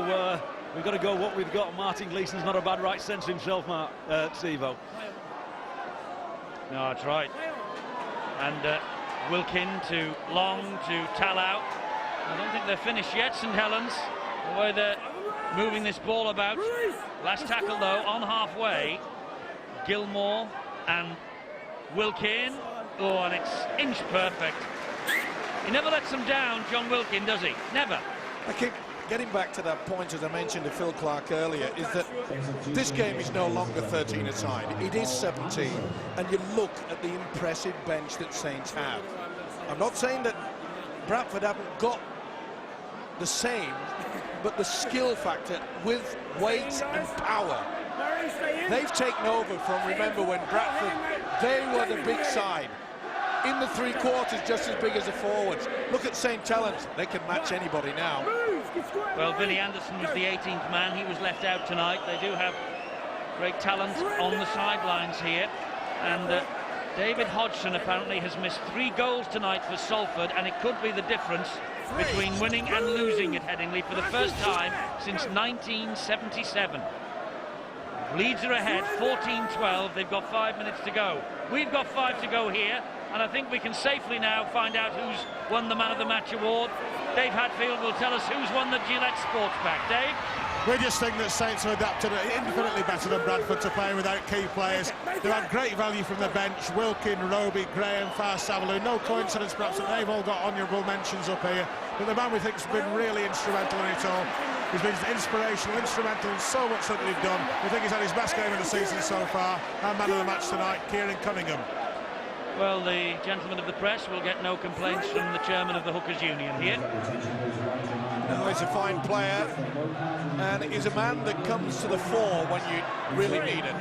we've got to go what we've got. Martin Gleeson's not a bad right centre himself, Sivo. No, that's right. And Wilkin to Long to Talau. I don't think they're finished yet, St Helens. The way they're moving this ball about. Last tackle, though, on halfway. Gilmore and Wilkin. Oh, and it's inch perfect. He never lets them down, John Wilkin, does he? Never. I keep getting back to that point, as I mentioned to Phil Clark earlier, is that this game is no longer 13 aside. It is 17, and you look at the impressive bench that Saints have. I'm not saying that Bradford haven't got the same, but the skill factor with weight and power. They've taken over from, remember, when Bradford, they were the big side. In the three quarters, just as big as the forwards. Look at St Helens, they can match anybody now. Well, Billy Anderson was the 18th man. He was left out tonight. They do have great talent on the sidelines here. And David Hodgson apparently has missed 3 goals tonight for Salford, and it could be the difference between winning and losing at Headingley for the first time since 1977. Leeds are ahead, 14-12. They've got 5 minutes to go. We've got 5 to go here, and I think we can safely now find out who's won the Man of the Match award. Dave Hadfield will tell us who's won the Gillette Sports Pack. Dave? We just think that Saints have adapted infinitely better than Bradford to playing without key players. They've had great value from the bench. Wilkin, Roby, Graham, Far-Savalu. No coincidence perhaps that they've all got honourable mentions up here. But the man we think has been really instrumental in it all. He's been inspirational, instrumental in so much that they've done. We think he's had his best game of the season so far. And man of the match tonight, Kieran Cunningham. Well, the gentleman of the press will get no complaints from the chairman of the Hookers Union here. No, he's a fine player, and he's a man that comes to the fore when you really need it.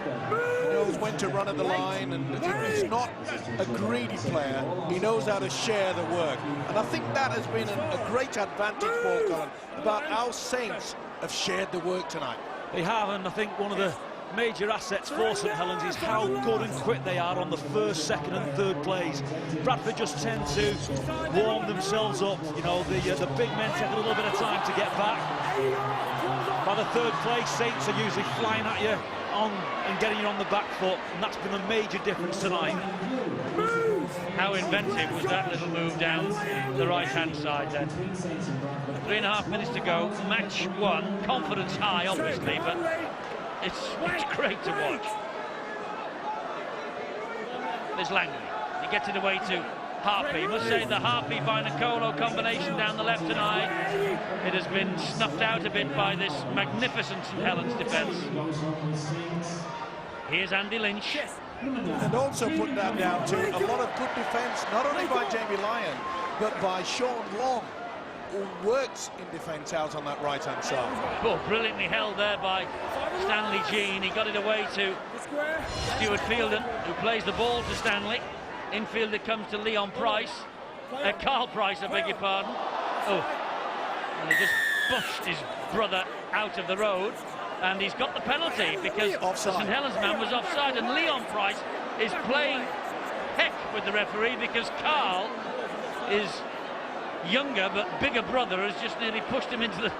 He knows when to run at the line, and he's not a greedy player. He knows how to share the work, and I think that has been a great advantage, Paul Cullen, about how Saints have shared the work tonight. They have, and I think one of the major assets for St Helens is how good and quick they are on the first, second and third plays. Bradford just tend to warm themselves up. You know, the big men take a little bit of time to get back. By the third play, Saints are usually flying at you and getting you on the back foot, and that's been a major difference tonight. How inventive was that little move down the right-hand side then? 3.5 minutes to go, match 1, confidence high obviously, but it's great to watch. There's Langley. He gets it away to Harpy. Must say the Harpy-Vinacolo combination down the left tonight. It has been snuffed out a bit by this magnificent St Helens defence. Here's Andy Lynch. And also put that down to a lot of good defence, not only by Jamie Lyon, but by Sean Long, who works in defence out on that right-hand side. Oh, brilliantly held there by Stanley Jean. He got it away to Stuart Fielden, who plays the ball to Stanley. Infield it comes to Leon Price. Carl Price, I beg your pardon. Oh, and he just pushed his brother out of the road. And he's got the penalty because the St Helens man was offside, and Leon Price is playing heck with the referee because Carl, his younger but bigger brother, has just nearly pushed him into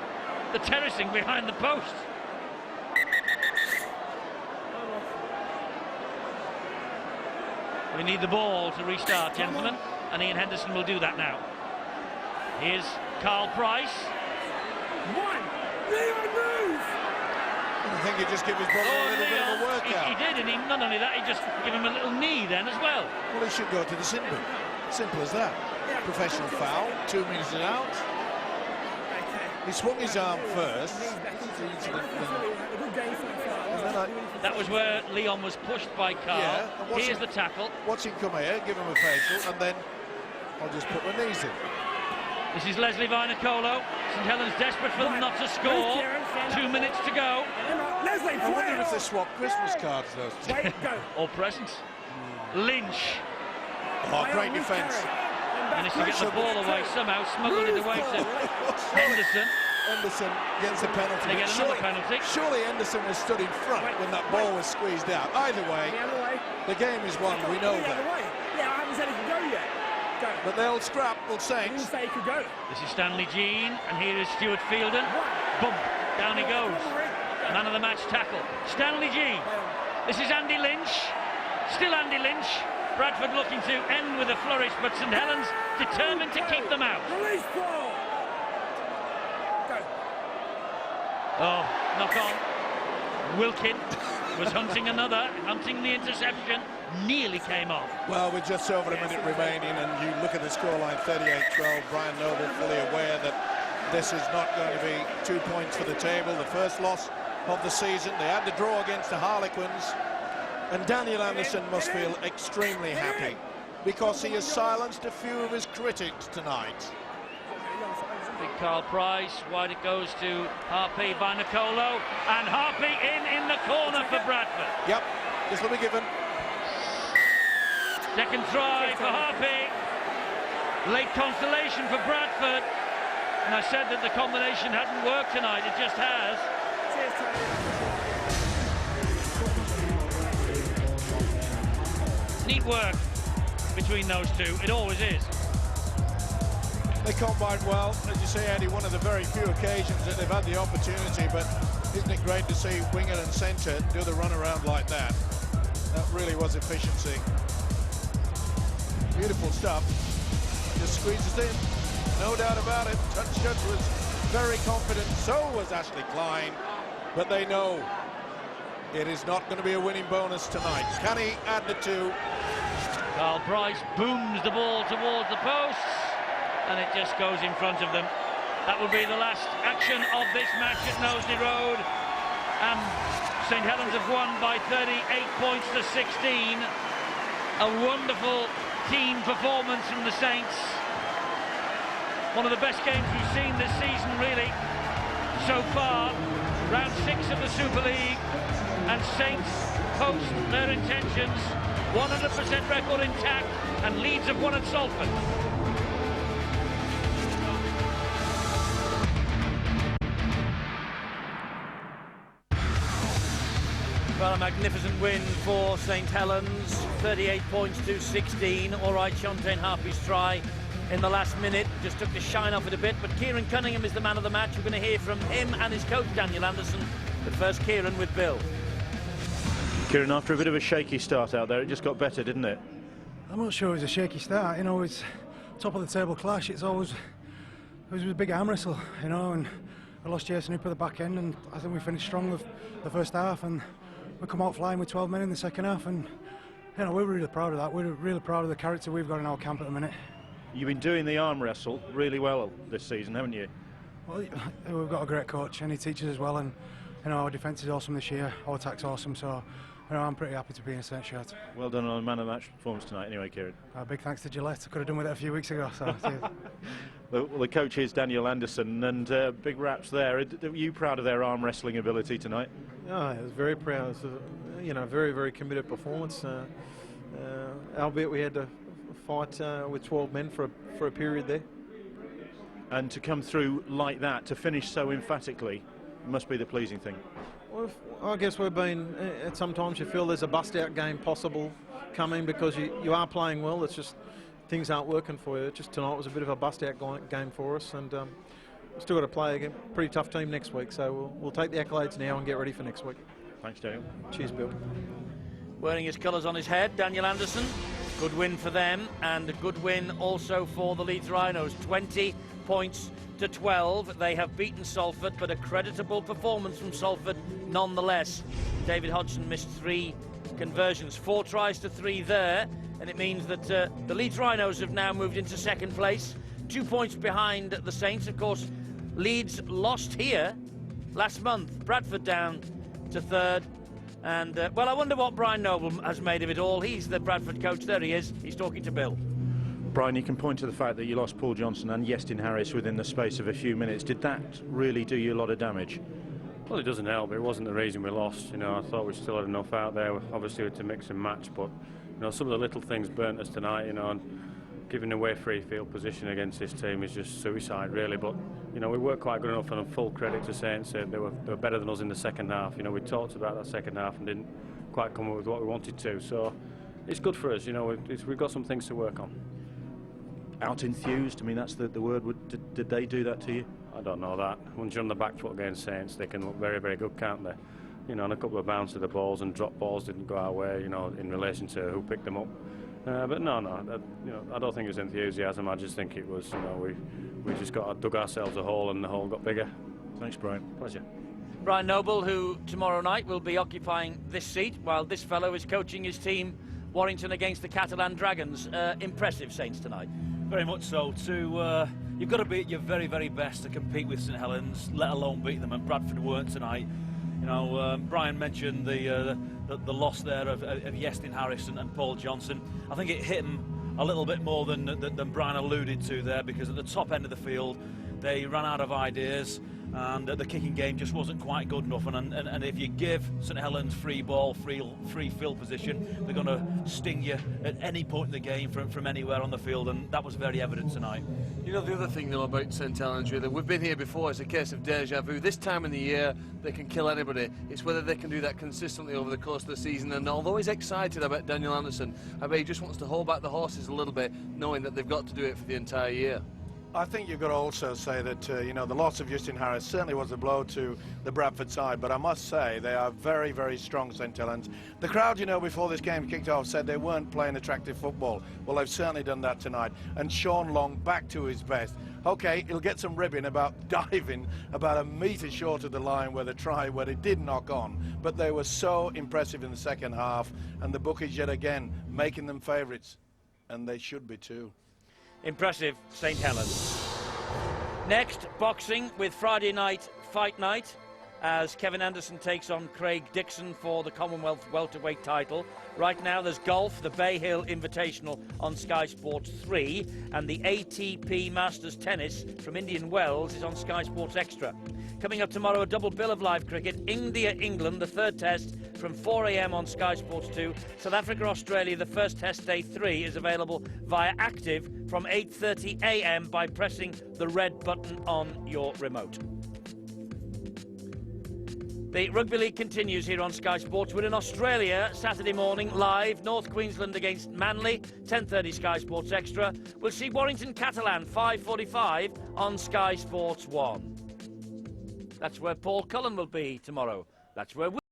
the terracing behind the post. We need the ball to restart, gentlemen, and Ian Henderson will do that now. Here's Carl Price. I think he just gave his brother a little bit of a workout. He did, and not only that, he just gave him a little knee then as well. Well, he should go to the sin bin. Simple as that. Professional foul, 2 minutes and out. He swung his arm first. That was where Leon was pushed by Carl. Yeah, here's the tackle. Watch him come here, give him a facial, and then I'll just put my knees in. This is Leslie Vinacolo. St Helens desperate for them not to score. 2 minutes to go. Leslie, I wonder if they swap Christmas cards, those two. Wait, go. Or presents. Lynch. Oh, great defence. Managed to get the ball away somehow, smuggled it away to Henderson. Henderson gets the penalty. They get another penalty. Surely Henderson was stood in front when that ball was squeezed out. Either way, the game is won. We know that. Yeah, I haven't said he can go yet. Go. But they'll scrap, will I didn't Saints. say he could go. This is Stanley Jean, and here is Stuart Fielden. Bump, down he goes. Man of the match tackle. Stanley Jean. This is Andy Lynch. Still Andy Lynch. Bradford looking to end with a flourish, but St Helens determined to keep them out. Release ball. Go. Oh, knock on. Wilkin was hunting the interception, nearly came off. Well, with just over a minute remaining, and you look at the scoreline 38-12, Brian Noble fully aware that this is not going to be 2 points for the table. The first loss of the season. They had the draw against the Harlequins. And Daniel Anderson must feel extremely happy because he has silenced a few of his critics tonight. Big Carl Price, wide it goes to Harpy, Vinacolo, and Harpy in the corner for Bradford. Yep, this will be given. Second try for Harpy. Late consolation for Bradford. And I said that the combination hadn't worked tonight, it just has. Neat work between those two, it always is. They combined well, as you say, Andy, one of the very few occasions that they've had the opportunity, but isn't it great to see winger and centre do the run around like that? That really was efficiency. Beautiful stuff. Just squeezes in, no doubt about it. Touchdown was very confident, so was Ashley Klein, but they know it is not going to be a winning bonus tonight. Can he add the two? Carl Price booms the ball towards the posts, and it just goes in front of them. That will be the last action of this match at Knowsley Road. And St Helens have won by 38 points to 16. A wonderful team performance from the Saints. One of the best games we've seen this season, really, so far. Round 6 of the Super League, and Saints post their intentions. 100% record intact, and Leeds have won at Salford. Well, a magnificent win for St Helens, 38 points to 16. All right, Shontaine Harpy's try in the last minute just took the shine off it a bit, but Kieran Cunningham is the man of the match. We're going to hear from him and his coach, Daniel Anderson. But first, Kieran with Bill. Kieran, after a bit of a shaky start out there, it just got better, didn't it? I'm not sure it was a shaky start. You know, it's top of the table clash. It was a big arm wrestle, you know, and I lost Jason Hooper at the back end, and I think we finished strong with the first half, and we come out flying with 12 men in the second half, and you know, we're really proud of that. We're really proud of the character we've got in our camp at the minute. You've been doing the arm wrestle really well this season, haven't you? Well, we've got a great coach, and he teaches as well, and you know, our defence is awesome this year, our attack's awesome, so you know, I'm pretty happy to be in a Saints shirt. Well done on a man of the match performance tonight anyway, Kieran. Big thanks to Gillette. I could have done with it a few weeks ago. So the coach is Daniel Anderson, and big raps there. Are you proud of their arm wrestling ability tonight? Yeah, I was very proud. It was you know, very, very committed performance. Albeit we had to fight with 12 men for a period there. And to come through like that, to finish so emphatically, must be the pleasing thing. Well, I guess we've been, sometimes you feel there's a bust-out game possible coming because you are playing well, it's just things aren't working for you. Just tonight was a bit of a bust-out game for us, and we've still got to play against a pretty tough team next week, so we'll take the accolades now and get ready for next week. Thanks, Daniel. Cheers, Bill. Wearing his colours on his head, Daniel Anderson. Good win for them, and a good win also for the Leeds Rhinos. 20 points to 12. They have beaten Salford, but a creditable performance from Salford nonetheless. David Hodgson missed 3 conversions, 4 tries to 3 there, and it means that the Leeds Rhinos have now moved into second place, 2 points behind the Saints. Of course, Leeds lost here last month. Bradford down to third. And, well, I wonder what Brian Noble has made of it all. He's the Bradford coach. There he is. He's talking to Bill. Brian, you can point to the fact that you lost Paul Johnson and Iestyn Harris within the space of a few minutes. Did that really do you a lot of damage? Well, it doesn't help. It wasn't the reason we lost. You know, I thought we still had enough out there. Obviously, to mix and match, but you know, some of the little things burnt us tonight. You know, and giving away free field position against this team is just suicide, really. But you know, we worked quite good enough, and full credit to Saints. They were better than us in the second half. You know, we talked about that second half and didn't quite come up with what we wanted to. So it's good for us. You know, we've got some things to work on. Out enthused? I mean, that's the word. Did they do that to you? I don't know that. Once you're on the back foot against Saints, they can look very, very good, can't they? You know, and a couple of bounce of the balls and drop balls didn't go our way, you know, in relation to who picked them up. But no, you know, I don't think it was enthusiasm. I just think it was, you know, we just dug ourselves a hole and the hole got bigger. Thanks, Brian. Pleasure. Brian Noble, who tomorrow night will be occupying this seat while this fellow is coaching his team, Warrington, against the Catalan Dragons. Impressive Saints tonight. Very much so. You've got to be at your very, very best to compete with St Helens, let alone beat them, and Bradford weren't tonight. You know, Brian mentioned the loss there of Iestyn Harris and Paul Johnson. I think it hit him a little bit more than Brian alluded to there, because at the top end of the field they ran out of ideas, and the kicking game just wasn't quite good enough. And if you give St Helens free ball, free field position, they're going to sting you at any point in the game from anywhere on the field, and that was very evident tonight. You know, the other thing, though, about St Helens, really, we've been here before. It's a case of deja vu. This time in the year, they can kill anybody. It's whether they can do that consistently over the course of the season. And although he's excited about Daniel Anderson, I bet he just wants to hold back the horses a little bit, knowing that they've got to do it for the entire year. I think you've got to also say that, you know, the loss of Iestyn Harris certainly was a blow to the Bradford side, but I must say they are very, very strong, St Helens. The crowd, you know, before this game kicked off said they weren't playing attractive football. Well, they've certainly done that tonight. And Sean Long back to his best. OK, he'll get some ribbing about diving about a metre short of the line where they did knock on, but they were so impressive in the second half, and the bookies yet again making them favourites, and they should be too. Impressive St Helens. Next, boxing with Friday night fight night, as Kevin Anderson takes on Craig Dixon for the Commonwealth welterweight title. Right now there's golf, the Bay Hill Invitational on Sky Sports 3, and the ATP Masters Tennis from Indian Wells is on Sky Sports Extra. Coming up tomorrow, a double bill of live cricket. India-England, the third test from 4 AM on Sky Sports 2. South Africa-Australia, the first test, day 3, is available via Active from 8:30 AM by pressing the red button on your remote. The Rugby League continues here on Sky Sports. We're in Australia Saturday morning, live. North Queensland against Manly, 10:30 Sky Sports Extra. We'll see Warrington Catalan, 5:45 on Sky Sports 1. That's where Paul Cullen will be tomorrow. That's where